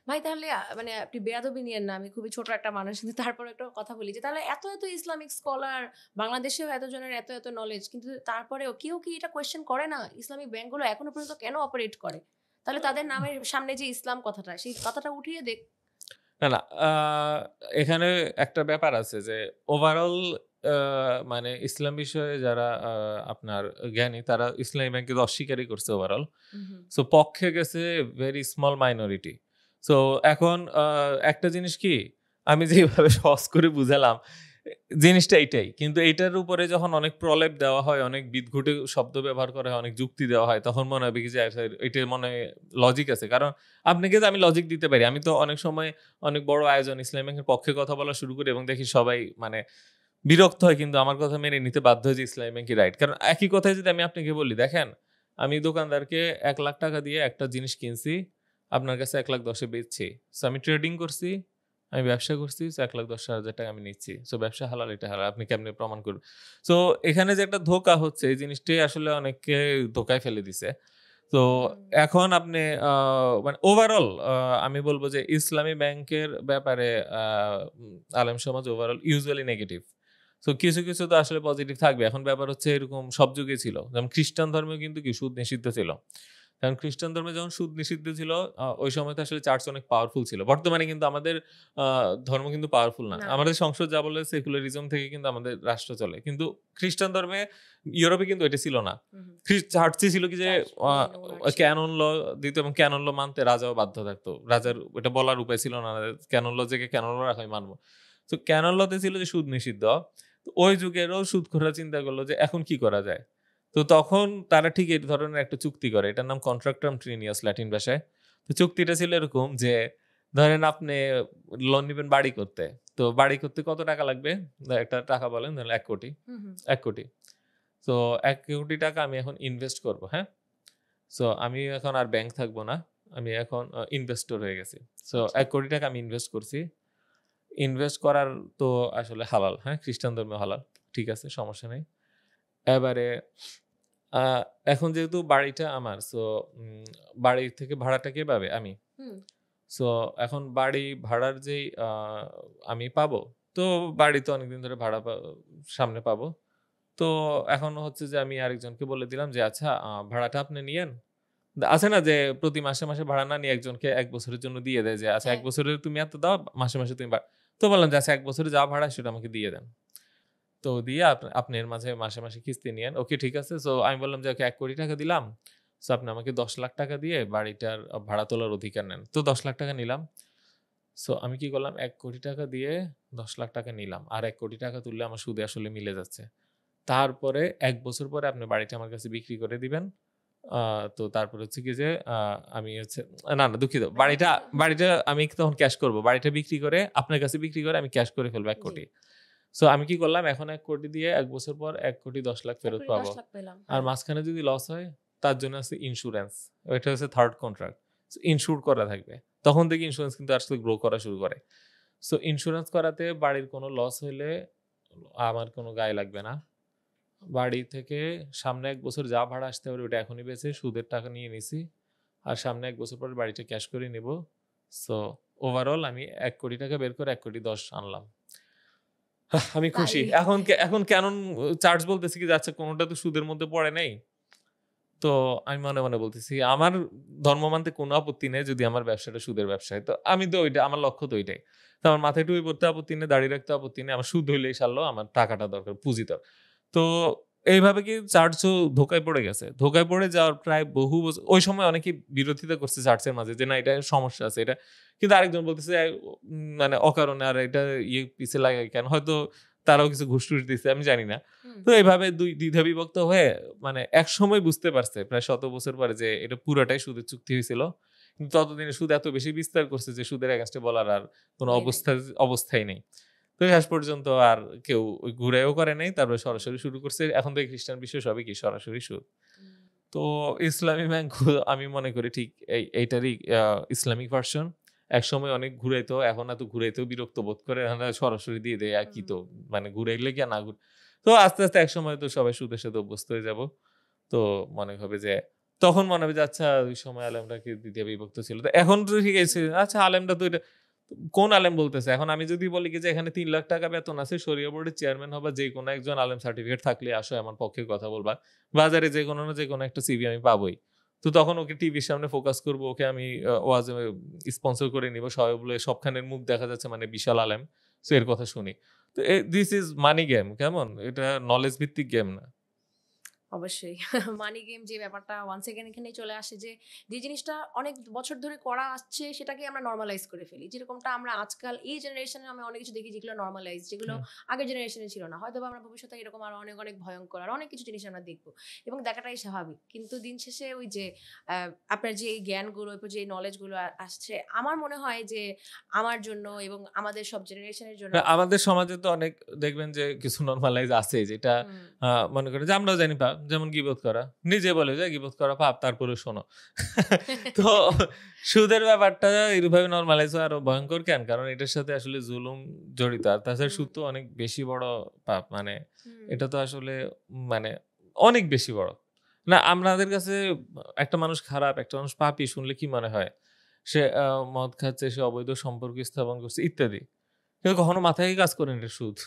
ভাই তাহলে মানে আপনি বেয়াদবি নিয়েন না। আমি খুবই ছোট একটা মানুষ। কিন্তু তারপরে একটা কথা বলি যে তাহলে এত ইসলামিক স্কলার বাংলাদেশেও এতজনের এত নলেজ কিন্তু তারপরেও কেউ কি এটা কোয়েশ্চেন করে না? ইসলামিক ব্যাংকগুলো এখনো পর্যন্ত কেন অপারেট করে? তাহলে তাদের নামের সামনে যে ইসলাম কথাটা সেই কথাটা উঠিয়ে দেখ। না, না। এখানে একটা ব্যাপার আছে যে ওভারঅল আ মানে ইসলাম বিষয়ে যারা আপনার জ্ঞানী তারা ইসলামী ব্যাংককে তো অস্বীকারই করছে ওভারঅল। হুম, হুম। সো পক্ষে গেছে ভেরি স্মল মাইনরিটি। সো এখন একটা জিনিস কি আমি যেভাবে সহজ করে বুঝালাম জিনিসটা এইটাই। কিন্তু এইটার উপরে যখন অনেক প্রলেপ দেওয়া হয়, অনেক বিদঘুটে শব্দ ব্যবহার করা হয়, অনেক যুক্তি দেওয়া হয় তখন মনে হবে কি যে আচ্ছা এটার মনে হয় লজিক আছে। কারণ আপনাকে যে আমি লজিক দিতে পারি। আমি তো অনেক সময় অনেক বড় আয়োজন ইসলামী ব্যাংকের পক্ষে কথা বলা শুরু করি এবং দেখি সবাই মানে বিরক্ত হয় কিন্তু আমার কথা মেনে নিতে বাধ্য হয় যে ইসলামী ব্যাংকই রাইট। কারণ একই কথাই যদি আমি আপনাকে বলি, দেখেন আমি দোকানদারকে ৳১,০০,০০০ দিয়ে একটা জিনিস কিনছি, আপনার কাছে ১,১০,০০০ এ বেচছি। সো আমি ট্রেডিং করছি, আমি ব্যবসা করছি। সো ৳১,১০,০০০ আমি নিচ্ছি। সো ব্যবসা হালাল, এটা হালাল। আপনি কেমনে প্রমাণ করবেন? সো এখানে যে একটা ধোঁকা হচ্ছে এই জিনিসটাই আসলে অনেককে ধোঁকায় ফেলে দিছে। তো হুম। এখন আপনি মানে ওভারঅল আমি বলব যে ইসলামী ব্যাংকের ব্যাপারে আ আলেম সমাজ ওভারঅল ইউজুয়ালি নেগেটিভ। সো কিছু তো আসলে পজিটিভ থাকবে। এখন ব্যাপার হচ্ছে এরকম সব যুগেই ছিল। যেমন খ্রিস্টান ধর্মেও কিন্তু কি সুদ নিষিদ্ধ ছিল। কারণ খ্রিস্টান ধর্মে যখন সুদ নিষিদ্ধ ছিল ওই সময় তো আসলে চার্চ অনেক পাওয়ারফুল ছিল। বর্তমানে কিন্তু আমাদের আ ধর্ম কিন্তু পাওয়ারফুল না। না। আমাদের সংসদ যা বলে সেকুলারিজম থেকে কিন্তু আমাদের রাষ্ট্র চলে। কিন্তু খ্রিস্টান ধর্মে ইউরোপে কিন্তু এটা ছিল না। হুম, হুম। চার্চই ছিল কি যে চার্চ আ মেইন ওনার ছিল। ক্যানন ল দিত এবং ক্যানন ল মানতে রাজাও বাধ্য থাকতো। রাজার হুম। এটা বলার উপায় ছিল না। ক্যানন ল জেগে ক্যানন ল রাখো, আমি মানব। তো ক্যানন লতে ছিল যে সুদ নিষিদ্ধ। তো ওই যুগেরও সুদখোররা চিন্তা করল যে এখন কি করা যায়? তো তখন তারা ঠিক এই ধরনের একটা চুক্তি করে। এটার নাম কন্ট্রাক্টাম ট্রিনিয়াস ল্যাটিন ভাষায়। তো চুক্তিটা ছিল এরকম যে ধরেন আপনি লোন নিবেন বাড়ি করতে। তো বাড়ি করতে কত টাকা লাগবে? একটা টাকা বলেন, ধরেন ১,০০,০০,০০০। হুম, হুম। ১,০০,০০,০০০। সো ৳১,০০,০০,০০০ আমি এখন ইনভেস্ট করব, হ্যাঁ? সো আমি এখন আর ব্যাংক থাকবো না। আমি এখন ইনভেস্টর হয়ে গেছি। সো আচ্ছা। ৳১,০০,০০,০০০ আমি ইনভেস্ট করছি। ইনভেস্ট করার তো আসলে হালাল, হ্যাঁ? খ্রিস্টান ধর্মে হালাল। ঠিক আছে, সমস্যা নেই। এবারে আ এখন যেহেতু বাড়িটা আমার, সো বাড়ি থেকে ভাড়াটা কে পাবে? আমি। হুম। সো এখন বাড়ি ভাড়ার যেই আমি পাবো, তো বাড়ি তো অনেকদিন ধরে ভাড়া সামনে পাবো। তো এখন হচ্ছে যে আমি আরেকজনকে বলে দিলাম যে, "আচ্ছা ভাড়াটা আপনি নিয়েন।" আছে না যে প্রতি মাসে ভাড়া না নিয়ে একজনকে ১ বছরের জন্য দিয়ে দেয় যে, "আচ্ছা ১ হ্যাঁ। বছরে তুমি এত দাও, মাসে তুমি তো বললাম যে, "আচ্ছা ১ বছরে যা ভাড়া সেটা আমাকে দিয়ে দেন।" তো দিয়ে আপনি এর মাঝে মাসে কিস্তি নিয়েন। ওকে, ঠিক আছে। সো আমি বললাম যে, "ওকে ৳১,০০,০০,০০০ দিলাম। সো আপনি আমাকে ৳১০,০০,০০০ দিয়ে বাড়িটার ভাড়া তোলার অধিকার নেন।" তো ৳১০,০০,০০০ নিলাম। সো আমি কি করলাম ১ কোটি টাকা দিয়ে ১০ লাখ টাকা নিলাম। আর ১ কোটি টাকা তুললে আমার সুদে আসলে মিলে যাচ্ছে। তারপরে ১ বছর পরে আপনি বাড়িটা আমার কাছে বিক্রি করে দিবেন। আ তো তারপর হচ্ছে কি যে আমি হচ্ছে না, না দুঃখিত। মানে বাড়িটা আমি তখন ক্যাশ করব। বাড়িটা বিক্রি করে আপনার কাছে বিক্রি করে আমি ক্যাশ করে ফেলবো ১ জি। কোটি। সো আমি কি করলাম এখন ১ কোটি দিয়ে ১ বছর পর ১ কোটি ১০ লাখ ১ ফেরত কোটি ১০ পাবো। লাখ পেলাম। আর হ্যাঁ। মাঝখানে যদি লস হয় তার জন্য আছে ইন্সুরেন্স। ওইটা হচ্ছে থার্ড কন্ট্রাক্ট। সো ইনস্যুর করা থাকবে। তখন থেকে ইন্সুরেন্স কিন্তু আসলে গ্রো করা শুরু করে। সো ইন্সুরেন্স করাতে বাড়ির কোনো লস হইলে আমার কোনো গায়ে লাগবে না। বাড়ি থেকে সামনে ১ বছর যা ভাড়া আসতে পারে ওটা এখনই বেঁচে সুদের টাকা নিয়ে নিছি। আর সামনে ১ বছর পরে বাড়িটা ক্যাশ করে নিব। সো ওভারঅল আমি ১ কোটি টাকা বের করে ১ কোটি ১০ আনলাম। আমি তাই খুশি। এখন ক্যানন চার্জ বলতেছে কি যে আচ্ছা কোনটা তো সুদের মধ্যে পড়ে নাই। তো আমি মনে, মনে বলতেছি আমার ধর্ম মানতে কোনো আপত্তি নেই যদি আমার ব্যবসাটা সুদের ব্যবসা হয়। তো আমি তো ওইটা আমার লক্ষ্য তো ওইটাই। তো আমার মাথায় টুপি পড়তে আপত্তি নেই, দাড়ি রাখতে আপত্তি নেই। আমার সুদ হইলেই সারলো, আমার টাকাটা দরকার, পুঁজি দরকার। তো এইভাবে কি চার্চও ধোঁকায় পড়ে গেছে। ধোঁকায় পড়ে যাওয়ার প্রায় বহু বছর ওই সময় অনেকেই বিরোধিতা করছে চার্চের মাঝে যে না এটা সমস্যা আছে এটা। কিন্তু আরেকজন বলতেছে মানে অকারণে আর এটা পিছে লাগায় কেন? হয়তো তারাও কিছু ঘুষ-টুস দিছে আমি জানি না। হুম। তো এভাবে দ্বিধা বিভক্ত হয়ে মানে একসময় বুঝতে পারছে প্রায় শত বছর পরে যে এটা পুরাটাই সুদের চুক্তি হয়েছিল। কিন্তু ততদিনে সুদ এত বেশি বিস্তার করছে যে সুদের এগেইনস্টে বলার আর কোনো ওয়ে নাই। অবস্থাই নেই। তো শেষ পর্যন্ত আর কেউ ওই ঘুরাইও করে নাই। তারপরে সরাসরি শুরু করছে। এখন থেকে খ্রিস্টান বিশ্ব সবই কি সরাসরি সুদ। হুম। তো ইসলামী ব্যাংক আমি মনে করি ঠিক এইটারই ইসলামিক ভার্সন। একসময় অনেক ঘুরাইতো, এখন এত ঘুরাইতেও বিরক্ত বোধ করে। এখন আর সরাসরি দিয়ে দেয় আর কি তো মানে ঘুরাইলে কি আর না তো আস্তে, আস্তে একসময় তো সবাই সুদের সাথে অভ্যস্ত হয়ে যাব। তো মনে হবে যে তখন মনে হবে যে আচ্ছা ওই সময় আলেমরা কি দ্বিতীয় বিভক্ত ছিল। তো এখন তো ঠিক আছে। আচ্ছা আলেমরা তো এটা কোন আলেম বলতেছে? এখন আমি যদি বলি কি যে এখানে ৳৩,০০,০০০ বেতন আছে, শরিয়া বোর্ডের চেয়ারম্যান হবা যেকোনো একজন আলেম সার্টিফিকেট থাকলে আসো আমার পক্ষে কথা বলবা। বাজারে যেকোনো না যেকোনো একটা সিভি আমি পাবোই। তো তখন ওকে টিভির সামনে ফোকাস করব। ওকে আমি ওয়াজে স্পন্সর করে নিব। সবাই বলে সবখানের মুখ দেখা যাচ্ছে মানে বিশাল আলেম। সো এর কথা শুনি। তো দিস ইস মানি গেম। কেমন? এটা নলেজ ভিত্তিক গেম না। অবশ্যই। মানি গেম যে ব্যাপারটা ওয়ান্স এগেইন এখানেই চলে আসে যে, যে জিনিসটা অনেক বছর ধরে করা আসছে সেটাকে আমরা নরমালাইজ করে ফেলি। যেরকমটা আমরা আজকাল এই জেনারেশনে আমি অনেক কিছু দেখি যেগুলো নরমালাইজ, যেগুলো হুম। আগের জেনারেশনে ছিল না। হয়তোবা আমরা ভবিষ্যতে এরকম আরো অনেক, অনেক ভয়ংকর আর অনেক কিছু জিনিস আমরা দেখব। এবং দেখাটাই স্বাভাবিক। কিন্তু দিন শেষে ওই যে আ আপনার যে এই জ্ঞানগুলো, এরপর যে নলেজ গুলো আসছে, আমার মনে হয় যে আমার জন্য এবং আমাদের সব জেনারেশনের জন্য না, আমাদের সমাজে তো অনেক দেখবেন যে কিছু নরমালাইজ আছে যেটা হুম। মনে করেন যে আমরাও জানি পাপ। যেমন গীবত করা। নিজে বলে যে গীবত করা পাপ তারপরেও শোনো। তো সুদের ব্যাপারটা এভাবে নরমালাইজ হওয়া আরো ভয়ংকর কেন? কারণ এটার সাথে আসলে জুলুম জড়িত। আর তাছাড়া হুম, সুদ তো অনেক বেশি বড় পাপ। মানে হুম, এটা তো আসলে মানে অনেক বেশি বড়। না আমাদের কাছে একটা মানুষ খারাপ, একটা মানুষ পাপী শুনলে কি মনে হয়? সে মদ খাচ্ছে, সে অবৈধ সম্পর্ক স্থাপন করছে ইত্যাদি। কিন্তু কখনো মাথায় কাজ করেনি এটা সুদ।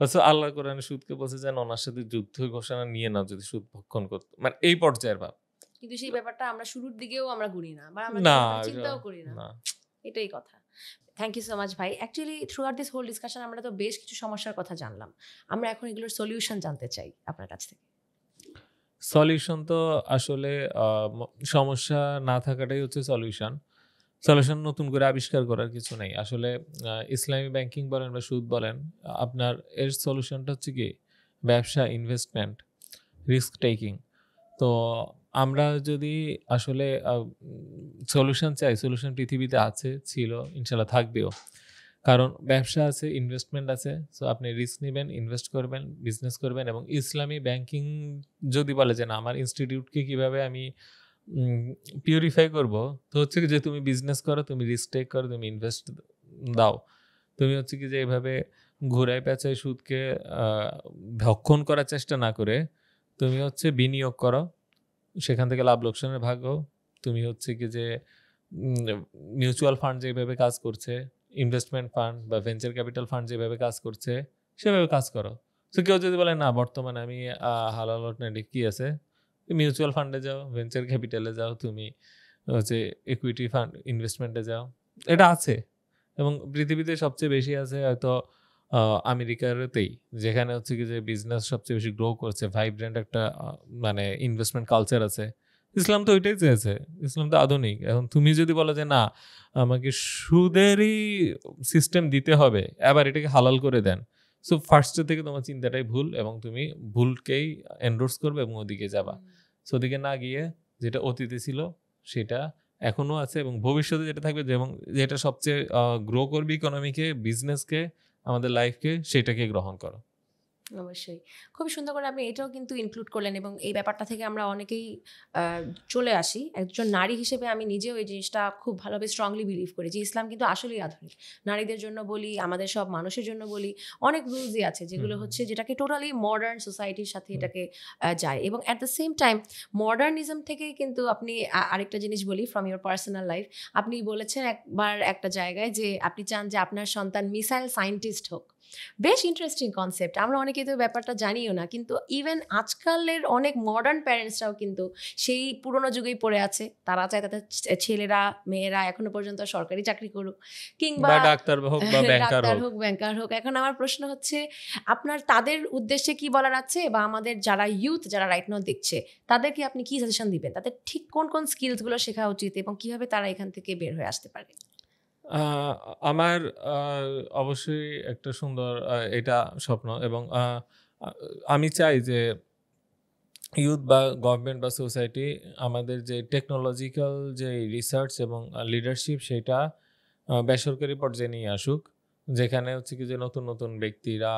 অথচ আল্লাহর কোরআনে সুদকে বলছে যেন ওনার সাথে যুদ্ধ ঘোষণা নিয়ে নাও যদি সুদ ভক্ষণ করত। মানে এই পর্যায়ের ভাব। কিন্তু সেই ব্যাপারটা আমরা শুরুর দিকেও আমরা গুনি না বা আমরা না, সেই ব্যাপারে এটা চিন্তাও করি না। না। এটাই কথা। থ্যাংক ইউ সো মাচ ভাই। Actually throughout this whole discussion আমরা তো বেশ কিছু সমস্যার কথা জানলাম। আমরা এখন এগুলোর সলিউশন জানতে চাই আপনার কাছ থেকে। সলিউশন তো আসলে আ ম সমস্যা না থাকাটাই হচ্ছে সলিউশন। সলিউশন নতুন করে আবিষ্কার করার কিছু নেই। আসলে ইসলামী ব্যাংকিং বলেন বা সুদ বলেন, আপনার এর সলিউশনটা হচ্ছে কি ব্যবসা, ইনভেস্টমেন্ট, রিস্ক টেকিং। তো আমরা যদি আসলে সলিউশন চাই, সলিউশন পৃথিবীতে আছে, ছিল, ইনশাআল্লাহ থাকবেও। কারণ ব্যবসা আছে, ইনভেস্টমেন্ট আছে। সো আপনি রিস্ক নিবেন, ইনভেস্ট করবেন, বিজনেস করবেন এবং ইসলামী ব্যাংকিং যদি বলে যে না আমার ইনস্টিটিউটকে কিভাবে আমি উম পিউরিফাই করব, তো হচ্ছে কি যে তুমি বিজনেস করো, তুমি রিস্ক টেক করো, তুমি ইনভেস্ট দাও। তুমি হচ্ছে কি যে এভাবে ঘুরায় পেঁচায় সুদকে আ ভক্ষণ করার চেষ্টা না করে তুমি হচ্ছে বিনিয়োগ করো। সেখান থেকে লাভ লোকসানের ভাগ হও। তুমি হচ্ছে কি যে মিউচুয়াল ফান্ড যেভাবে কাজ করছে, ইনভেস্টমেন্ট ফান্ড বা ভেঞ্চার ক্যাপিটাল ফান্ড যেভাবে কাজ করছে, সেভাবে কাজ করো। সো কেউ যদি বলে না বর্তমানে আমি হালাল অল্টারনেটিভ কি আছে? মিউচুয়াল ফান্ডে যাও, ভেঞ্চার ক্যাপিটালে যাও, তুমি হচ্ছে ইকুইটি ফান্ড ইনভেস্টমেন্টে যাও। এটা আছে এবং পৃথিবীতে সবচেয়ে বেশি আছে হয়তো আ আমেরিকাতেই। যেখানে হচ্ছে কি যে বিজনেস সবচেয়ে বেশি গ্রো করছে। ভাইব্রেন্ট একটা মানে ইনভেস্টমেন্ট কালচার আছে। ইসলাম তো ওইটাই চেয়েছে, ইসলাম তো আধুনিক। এখন তুমি যদি বলো যে না আমাকে সুদেরই সিস্টেম দিতে হবে, এবার এটাকে হালাল করে দেন, সো ফার্স্টে থেকে তোমার চিন্তাটাই ভুল এবং তুমি ভুলকেই এন্ডোর্স করবে এবং ওদিকে যাবা। সো ওদিকে না গিয়ে যেটা অতীতে ছিল সেটা এখনো আছে এবং ভবিষ্যতে যেটা থাকবে, যেমন যেটা সবচেয়ে গ্রো করবে ইকোনমিকে, বিজনেসকে, আমাদের লাইফকে, সেটাকে গ্রহণ করো। অবশ্যই খুবই সুন্দর করে আপনি এটাও কিন্তু ইনক্লুড করলেন এবং এই ব্যাপারটা থেকে আমরা অনেকেই চলে আসি। একজন নারী হিসেবে আমি নিজেও এই জিনিসটা খুব ভালোভাবে স্ট্রংলি বিলিভ করি যে ইসলাম কিন্তু আসলেই আধুনিক। নারীদের জন্য বলি, আমাদের সব মানুষের জন্য বলি, অনেক রুলসই আছে যেগুলো হচ্ছে যেটাকে টোটালি মডার্ন সোসাইটির সাথে এটাকে যায় এবং at the same time modernism থেকেই কিন্তু আপনি আরেকটা জিনিস বলি ফ্রম ইউর পার্সোনাল লাইফ, আপনি বলেছেন একবার একটা জায়গায় যে আপনি চান যে আপনার সন্তান মিসাইল সায়েন্টিস্ট হোক। বেশ ইন্টারেস্টিং কনসেপ্ট। আমরা অনেকেই তো ব্যাপারটা জানিও না, কিন্তু ইভেন আজকালের অনেক মডার্ন প্যারেন্টসরাও কিন্তু সেই পুরোনো যুগেই পড়ে আছে। তারা চায় তাদের ছেলেরা মেয়েরা এখনো পর্যন্ত সরকারি চাকরি করুক কিংবা ডাক্তার হোক বা ব্যাংকার ডাক্তার হোক। হোক, ব্যাংকার হোক। এখন আমার প্রশ্ন হচ্ছে আপনার তাদের উদ্দেশ্যে কি বলার আছে, বা আমাদের যারা ইউথ যারা রাইট নাও দেখছে তাদেরকে আপনি কি সাজেশন দিবেন, তাদের ঠিক কোন কোন স্কিলসগুলো শেখা উচিত এবং কিভাবে তারা এখান থেকে বের হয়ে আসতে পারে? আমার অবশ্যই একটা সুন্দর এটা স্বপ্ন এবং আমি চাই যে ইউথ বা গভর্নমেন্ট বা সোসাইটি আমাদের যে টেকনোলজিক্যাল যে রিসার্চ এবং লিডারশিপ সেটা বেসরকারি পর্যায়ে নিয়ে আসুক, যেখানে হচ্ছে কি যে নতুন নতুন ব্যক্তিরা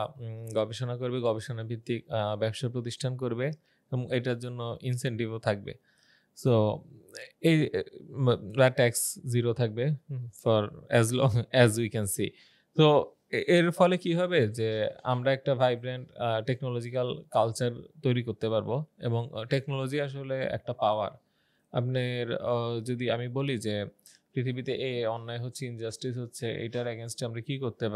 গবেষণা করবে, গবেষণা ভিত্তিক ব্যবসা প্রতিষ্ঠান করবে এবং এটার জন্য ইনসেন্টিভও থাকবে। সো এই ট্যাক্স জিরো থাকবে for as long as we can see. তো এর ফলে কি হবে যে আমরা একটা ভাইব্রেন্ট টেকনোলজিক্যাল কালচার তৈরি করতে পারবো এবং টেকনোলজি আসলে একটা পাওয়ার। আপনার যদি আমি বলি যে পৃথিবীতে অন্যায় হচ্ছে, ইনজাস্টিস হচ্ছে, এটার এগেনস্টে আমরা কি করতে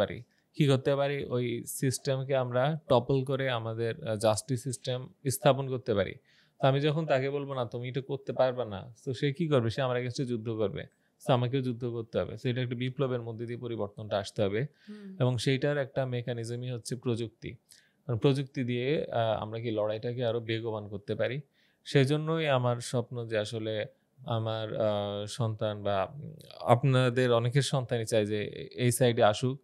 পারি, ওই সিস্টেমকে আমরা টপল করে আমাদের জাস্টিস সিস্টেম স্থাপন করতে পারি। তো আমি যখন তাকে বলবো না তুমি এটা করতে পারবে না, তো সে কি করবে, সে আমার এগেনস্টে যুদ্ধ করবে। তো আমাকেও যুদ্ধ করতে হবে। তো এটা একটা বিপ্লবের মধ্যে দিয়ে পরিবর্তনটা আসতে হবে এবং সেইটার একটা মেকানিজমই হচ্ছে প্রযুক্তি। প্রযুক্তি দিয়ে আমরা কি লড়াইটাকে আরো বেগবান করতে পারি। সেজন্যই আমার স্বপ্ন যে আসলে আমার সন্তান বা আপনাদের অনেকের সন্তানই চায় যে এই সাইডে আসুক।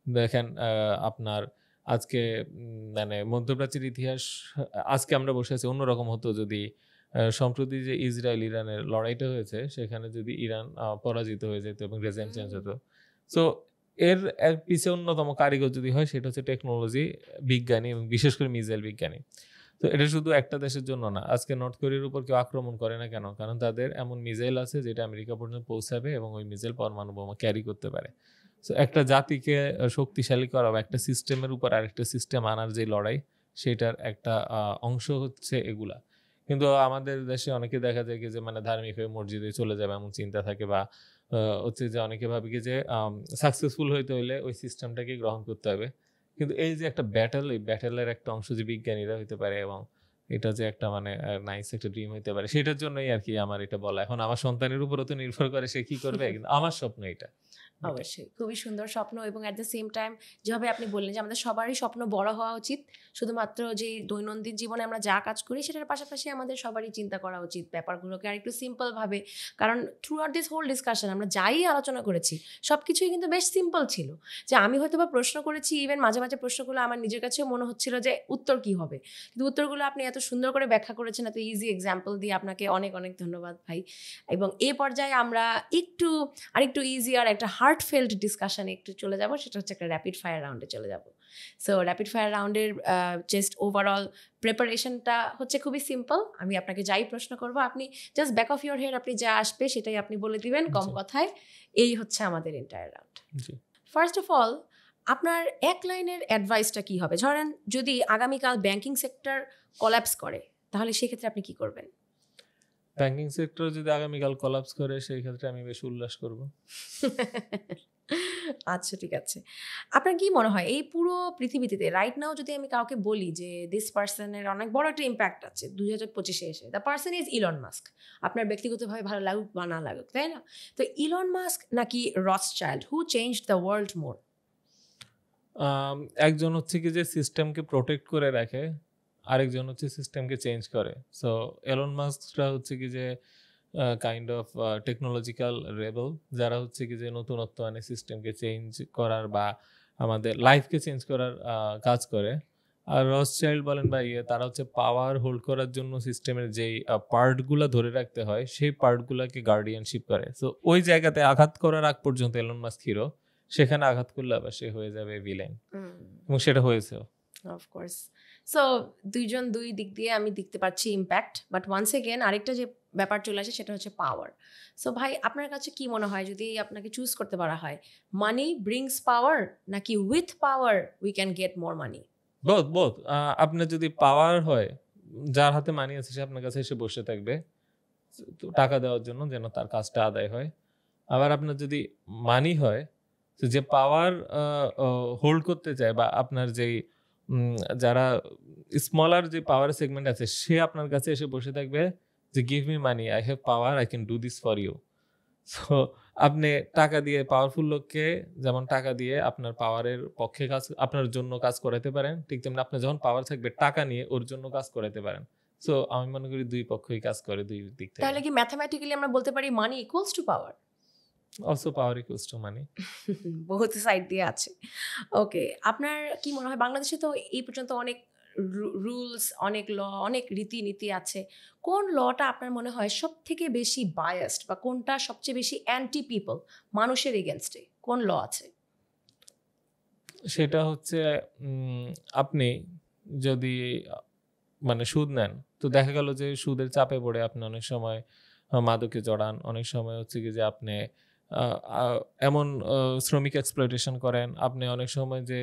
দেখেন আপনার আজকে মানে মধ্যপ্রাচ্যের ইতিহাস, আজকে আমরা বসে আছি, অন্যরকম হতো যদি সম্প্রতি যে ইসরায়েল ইরানের লড়াইটা হয়েছে সেখানে যদি ইরান পরাজিত হয়ে যেত এবং রেজিম চেঞ্জ হতো। সো এর পিছে অন্যতম কারিগর যদি হয় সেটা হচ্ছে টেকনোলজি বিজ্ঞানী এবং বিশেষ করে মিসাইল বিজ্ঞানী। তো এটা শুধু একটা দেশের জন্য না। আজকে নর্থ কোরিয়ার উপর কেউ আক্রমণ করে না কেন? কারণ তাদের এমন মিসাইল আছে যেটা আমেরিকা পর্যন্ত পৌঁছাবে এবং ওই মিসাইল পরমাণু বোমা ক্যারি করতে পারে। সো একটা জাতিকে শক্তিশালী করা বা একটা সিস্টেমের উপর আরেকটা সিস্টেম আনার যে লড়াই, সেটার একটা অংশ হচ্ছে এগুলা। কিন্তু আমাদের দেশে অনেকে দেখা যায় কি যে মানে ধার্মিক হয়ে মসজিদে চলে যাবে এমন চিন্তা থাকে, বা হচ্ছে যে অনেকে ভাবে কি যে সাকসেসফুল হইতে হইলে ওই সিস্টেমটাকে গ্রহণ করতে হবে। কিন্তু এই যে একটা ব্যাটল, এই ব্যাটলের একটা অংশ যে বিজ্ঞানীরা হইতে পারে এবং এটা যে একটা মানে নাইস একটা ড্রিম হইতে পারে, সেটার জন্যই আরকি আমার এটা বলা। এখন আমার সন্তানের উপরও তো নির্ভর করে সে কি করবে। কিন্তু আমার স্বপ্ন এটা। অবশ্যই খুবই সুন্দর স্বপ্ন এবং অ্যাট দ্য সেম টাইম যেভাবে আপনি বললেন যে আমাদের সবারই স্বপ্ন বড় হওয়া উচিত। শুধুমাত্র যে দৈনন্দিন জীবনে আমরা যা কাজ করি সেটার পাশাপাশি আমাদের সবারই চিন্তা করা উচিত ব্যাপারগুলোকে আর একটু সিম্পলভাবে। কারণ throughout this whole discussion আমরা যাই আলোচনা করেছি সব কিছুই কিন্তু বেশ সিম্পল ছিল। যে আমি হয়তো বা প্রশ্ন করেছি, ইভেন মাঝে মাঝে প্রশ্নগুলো আমার নিজের কাছেও মনে হচ্ছিল যে উত্তর কি হবে, কিন্তু উত্তরগুলো আপনি এত সুন্দর করে ব্যাখ্যা করেছেন, এত ইজি এক্সাম্পল দিয়ে আপনাকে অনেক অনেক ধন্যবাদ ভাই। এবং এ পর্যায়ে আমরা আরেকটু ইজিয়ার একটা হার্টফেল্ট ডিসকাশনে একটু চলে যাব, সেটা হচ্ছে একটা র্যাপিড ফায়ার রাউন্ডে চলে যাব। সো র্যাপিড ফায়ার রাউন্ডের জাস্ট ওভারঅল প্রিপারেশনটা হচ্ছে খুবই সিম্পল। আমি আপনাকে যাই প্রশ্ন করব আপনি just back of your head আপনি যা আসবে সেটাই আপনি বলে দিবেন কম কথায়। এই হচ্ছে আমাদের entire round. First of all আপনার এক লাইনের অ্যাডভাইসটা কি হবে? ধরেন যদি আগামীকাল ব্যাংকিং সেক্টর কোল্যাপস করে তাহলে সেক্ষেত্রে আপনি কি করবেন? ব্যাংকিং সেক্টর যদি আগামীকাল কোলাপস করে সেই ক্ষেত্রে আমি বেশ উল্লাস করব। আচ্ছা, ঠিক আছে। আপনার কি মনে হয় এই পুরো পৃথিবীতে রাইট নাও যদি আমি কাউকে বলি যে দিস পারসনের অনেক বড় একটা ইম্প্যাক্ট আছে 2025-এ এসে, the person is Elon Musk. আপনার ব্যক্তিগতভাবে ভালো লাগুক বা না লাগুক, তাই না? তো ইলন মাস্ক নাকি Rothschild, who changed the world more? একজন হচ্ছে কি যে সিস্টেমকে প্রোটেক্ট করে রাখে, আরেকজন হচ্ছে সিস্টেমকে চেঞ্জ করে। সো এলন মাস্করা হচ্ছে কি যে কাইন্ড অফ টেকনোলজিক্যাল রেবেল, যারা হচ্ছে কি যে নতুনত্ব আনে সিস্টেমকে চেঞ্জ করার বা আমাদের লাইফকে চেঞ্জ করার কাজ করে। আর রথচাইল্ড বলেন বা তারা হচ্ছে পাওয়ার হোল্ড করার জন্য সিস্টেমের যেই পার্টগুলা ধরে রাখতে হয় সেই পার্টগুলাকে গার্ডিয়ানশিপ করে। সো ওই জায়গাতে আঘাত করার আগ পর্যন্ত এলন মাস্ক হিরো, সেখানে আঘাত করলে আবার সে হয়ে যাবে ভিলেন, এবং সেটা হয়েছেও। অফকোর্স। সো দুইজন দুই দিক দিয়ে আমি দেখতে পাচ্ছি ইম্প্যাক্ট, বাট ওয়ান্স এগেন আরেকটা যে ব্যাপার চলে আসে সেটা হচ্ছে পাওয়ার। সো ভাই, আপনার কাছে কি মনে হয় যদি আপনাকে চুজ করতে বলা হয়, মানি ব্রিংস পাওয়ার নাকি with power we can get more money? Both. আপনার যদি পাওয়ার হয়, যার হাতে মানি আছে সে আপনার কাছে এসে বসে থাকবে তো টাকা দেওয়ার জন্য, যেন তার কাজটা আদায় হয়। আবার আপনার যদি মানি হয়, তো যে পাওয়ার হোল্ড করতে চায় বা আপনার যেই যারা স্মলার যে পাওয়ার সেগমেন্ট আছে, সে আপনার কাছে এসে বসে থাকবে যে give me money, I have power, I can do this for you. So আপনি টাকা দিয়ে পাওয়ারফুল লোককে যেমন টাকা দিয়ে আপনার পাওয়ারের পক্ষে কাজ, আপনার জন্য কাজ করাতে পারেন, ঠিক তেমনি আপনার যখন পাওয়ার থাকবে টাকা নিয়ে ওর জন্য কাজ করাতে পারেন। সো আমি মনে করি দুই পক্ষই কাজ করে দুই দিক থেকে। তাহলে কি ম্যাথামেটিক্যালি আমরা বলতে পারি money equals to power? Also power equals to money. বহুত সাইড দিয়ে আছে। ওকে, আপনার কি মনে হয় বাংলাদেশে তো এই পর্যন্ত অনেক রুলস, অনেক ল, অনেক রীতিনীতি আছে, কোন লটা আপনার মনে হয় সব থেকে বেশি বায়াসড বা কোনটা সবচেয়ে বেশি অ্যান্টি পিপল, মানুষের এগেনস্টে কোন ল আছে? সেটা হচ্ছে আপনি যদি মানে সুদ নেন, তো দেখা গেল যে সুদের চাপে পড়ে আপনি অনেক সময় মাদকে জড়ান, অনেক সময় হচ্ছে কি যে আপনি এমন শ্রমিক এক্সপ্লয়টেশন করেন, আপনি অনেক সময় যে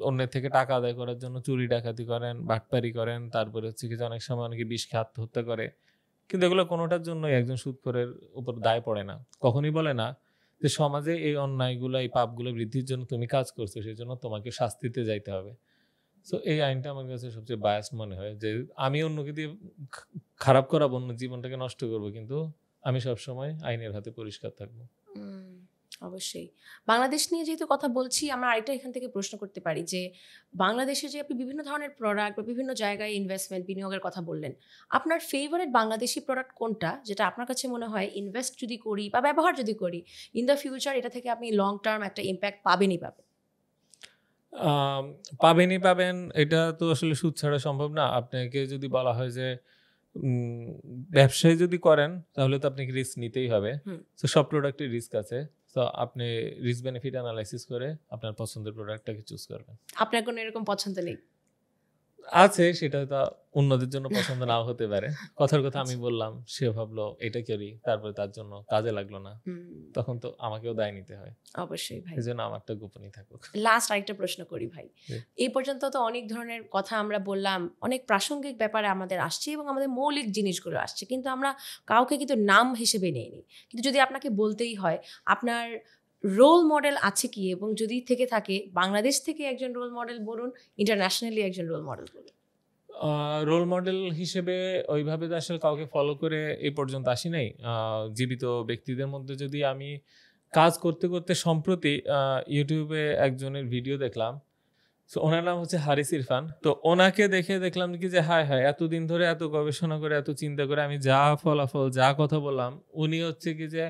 অন্যের থেকে টাকা আদায় করার জন্য চুরি ডাকাতি করেন, বাটপারি করেন, তারপরে হচ্ছে কি যে অনেক সময় অনেকে বিষ খেয়ে আত্মহত্যা করে। কিন্তু এগুলো কোনোটার জন্যই একজন সুদখোরের উপর দায় পড়ে না। কখনই বলে না যে সমাজে এই অন্যায়গুলো, এই পাপগুলো বৃদ্ধির জন্য তুমি কাজ করছো, সেই জন্য তোমাকে শাস্তিতে যাইতে হবে। সো এই আইনটা আমার কাছে সবচেয়ে বায়াস মনে হয়, যে আমি অন্যকে দিয়ে খারাপ করাবো, অন্য জীবনটাকে নষ্ট করবো, কিন্তু আমি সবসময় আইনের হাতে পরিষ্কার থাকবো। অবশ্যই। বাংলাদেশ নিয়ে যেহেতু কথা বলছি, আমরা আরেকটা এখান থেকে প্রশ্ন করতে পারি যে বাংলাদেশে যে আপনি বিভিন্ন ধরনের প্রোডাক্ট বা বিভিন্ন জায়গায় ইনভেস্টমেন্ট, বিনিয়োগের কথা বললেন, আপনার ফেভারিট বাংলাদেশি প্রোডাক্ট কোনটা, যেটা আপনার কাছে মনে হয় ইনভেস্ট যদি করি বা ব্যবহার যদি করি ইন দ্য ফিউচার এটা থেকে আপনি লং টার্ম একটা ইম্প্যাক্ট পাবেনই পাবেন? পাবেন, এটা তো আসলে সুদ ছাড়া সম্ভব না। আপনাকে যদি বলা হয় যে ব্যবসায় যদি করেন তাহলে তো আপনাকে রিস্ক নিতেই হবে। তো সব প্রোডাক্টের রিস্ক আছে। তো আপনি রিস্ক বেনিফিট অ্যানালাইসিস করে আপনার পছন্দের প্রোডাক্টটাকে চুজ করবেন। আপনার কোনো এরকম পছন্দ নেই? আছে, সেটা তো অন্যদের জন্য পছন্দ নাও হতে পারে। কথার কথা আমি বললাম, সে ভাবলো এটা করি, তারপরে তার জন্য কাজে লাগলো না, তখন তো আমাকেও দায় নিতে হয়। অবশ্যই ভাই, এজন্য আমারটা গোপনই থাকুক। লাস্ট আরেকটা প্রশ্ন করি ভাই। এই পর্যন্ত তো অনেক ধরনের কথা আমরা বললাম, অনেক প্রাসঙ্গিক ব্যাপারে আমাদের আসছে এবং আমাদের মৌলিক জিনিসগুলো আসছে, কিন্তু আমরা কাউকে কিন্তু নাম হিসেবে নেইনি। কিন্তু যদি আপনাকে বলতেই হয় আপনার রোল মডেল আছে কি, এবং যদি থেকে থাকে বাংলাদেশ থেকে একজন রোল মডেল বলুন, ইন্টারন্যাশনালি একজন রোল মডেল বলুন। রোল মডেল হিসেবে ওইভাবে তো আসলে কাউকে ফলো করে এই পর্যন্ত আসি নাই। জীবিত ব্যক্তিদের মধ্যে যদি আমি কাজ করতে করতে সম্প্রতি ইউটিউবে একজনের ভিডিও দেখলাম, তো ওনার নাম হচ্ছে হারিস ইরফান। তো ওনাকে দেখে দেখলাম কি যে হায় এতদিন ধরে এত গবেষণা করে এত চিন্তা করে আমি যা ফলাফল যা কথা বললাম, উনি হচ্ছে কি যে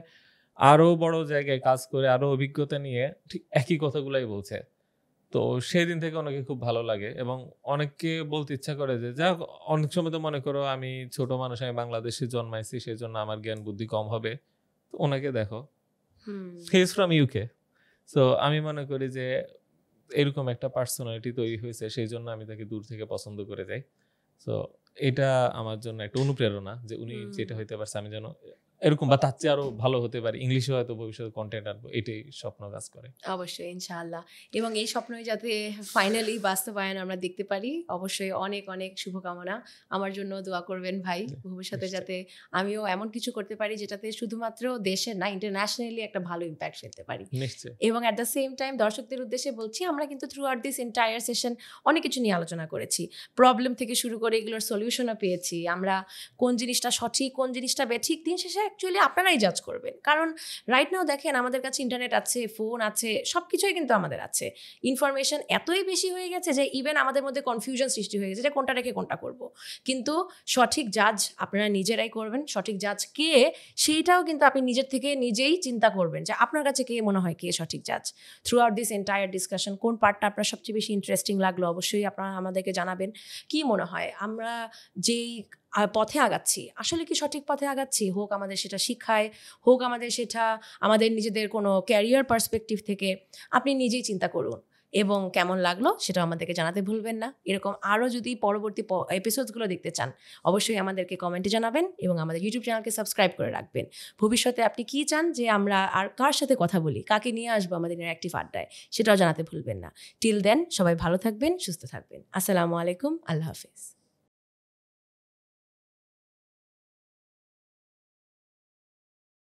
আরো বড় জায়গায় কাজ করে আরো অভিজ্ঞতা নিয়ে ঠিক একই কথাগুলাই বলছে। তো সেই দিন থেকে ওনাকে খুব ভালো লাগে এবং অনেককে বলতে ইচ্ছা করে যে যাক, অনেক সময় তো মনে করো আমি ছোট মানুষ, আমি বাংলাদেশে জন্মাইছি, সেই জন্য আমার জ্ঞান বুদ্ধি কম হবে। তো ওনাকে দেখো, he is from UK. So আমি মনে করি যে এরকম একটা পার্সোনালিটি তৈরি হয়েছে, সেই জন্য আমি তাকে দূর থেকে পছন্দ করে যাই। সো এটা আমার জন্য একটা অনুপ্রেরণা যে উনি যেটা হইতে পারছে আমি যেন এরকম বা তার চেয়ে আরো ভালো হতে পারি, ইংলিশে হয়তো ভবিষ্যতে কন্টেন্ট আনবো, এটাই স্বপ্ন কাজ করে। অবশ্যই, ইনশাআল্লাহ। এবং এই স্বপ্নই যাতে ফাইনালি বাস্তবায়ন আমরা দেখতে পারি, অবশ্যই অনেক অনেক শুভকামনা। আমার জন্য দোয়া করবেন ভাই, ভবিষ্যতে যাতে আমিও এমন কিছু করতে পারি যেটাতে শুধুমাত্র দেশের না, ইন্টারন্যাশনালি একটা ভালো ইম্প্যাক্ট ফেলতে পারি। নিশ্চয়ই। এবং অ্যাট দ্য সেম টাইম দর্শকদের উদ্দেশ্যে বলছি, আমরা কিন্তু through out this entire session অনেক কিছু নিয়ে আলোচনা করেছি, প্রবলেম থেকে শুরু করে এগুলোর সলিউশনও পেয়েছি আমরা, কোন জিনিসটা সঠিক কোন জিনিসটা বেঠিক, দিন শেষে অ্যাকচুয়ালি আপনারাই জাজ করবেন। কারণ রাইট নাও দেখেন আমাদের কাছে ইন্টারনেট আছে, ফোন আছে, সব কিছুই কিন্তু আমাদের আছে। ইনফরমেশন এতই বেশি হয়ে গেছে যে ইভেন আমাদের মধ্যে কনফিউশন সৃষ্টি হয়ে গেছে যে কোনটা রেখে কোনটা করব। কিন্তু সঠিক জাজ আপনারা নিজেরাই করবেন। সঠিক জাজ কে সেইটাও কিন্তু আপনি নিজের থেকে নিজেই চিন্তা করবেন যে আপনার কাছে কে মনে হয় কে সঠিক জাজ। Through out this entire discussion কোন পার্টটা আপনার সবচেয়ে বেশি ইন্টারেস্টিং লাগলো অবশ্যই আপনারা আমাদেরকে জানাবেন। কি মনে হয় আমরা যেই পথে আগাচ্ছি আসলে কি সঠিক পথে আগাচ্ছি? হোক আমাদের সেটা শিক্ষায়, হোক আমাদের সেটা আমাদের নিজেদের কোনো ক্যারিয়ার পার্সপেক্টিভ থেকে, আপনি নিজেই চিন্তা করুন এবং কেমন লাগলো সেটা আমাদেরকে জানাতে ভুলবেন না। এরকম আরও যদি পরবর্তী এপিসোডসগুলো দেখতে চান অবশ্যই আমাদেরকে কমেন্টে জানাবেন এবং আমাদের ইউটিউব চ্যানেলকে সাবস্ক্রাইব করে রাখবেন। ভবিষ্যতে আপনি কি চান যে আমরা আর কার সাথে কথা বলি, কাকে নিয়ে আসবো আমাদের ইন্টারঅ্যাক্টিভ আড্ডায়, সেটাও জানাতে ভুলবেন না। টিল দেন সবাই ভালো থাকবেন, সুস্থ থাকবেন। আসসালামু আলাইকুম, আল্লাহ হাফেজ।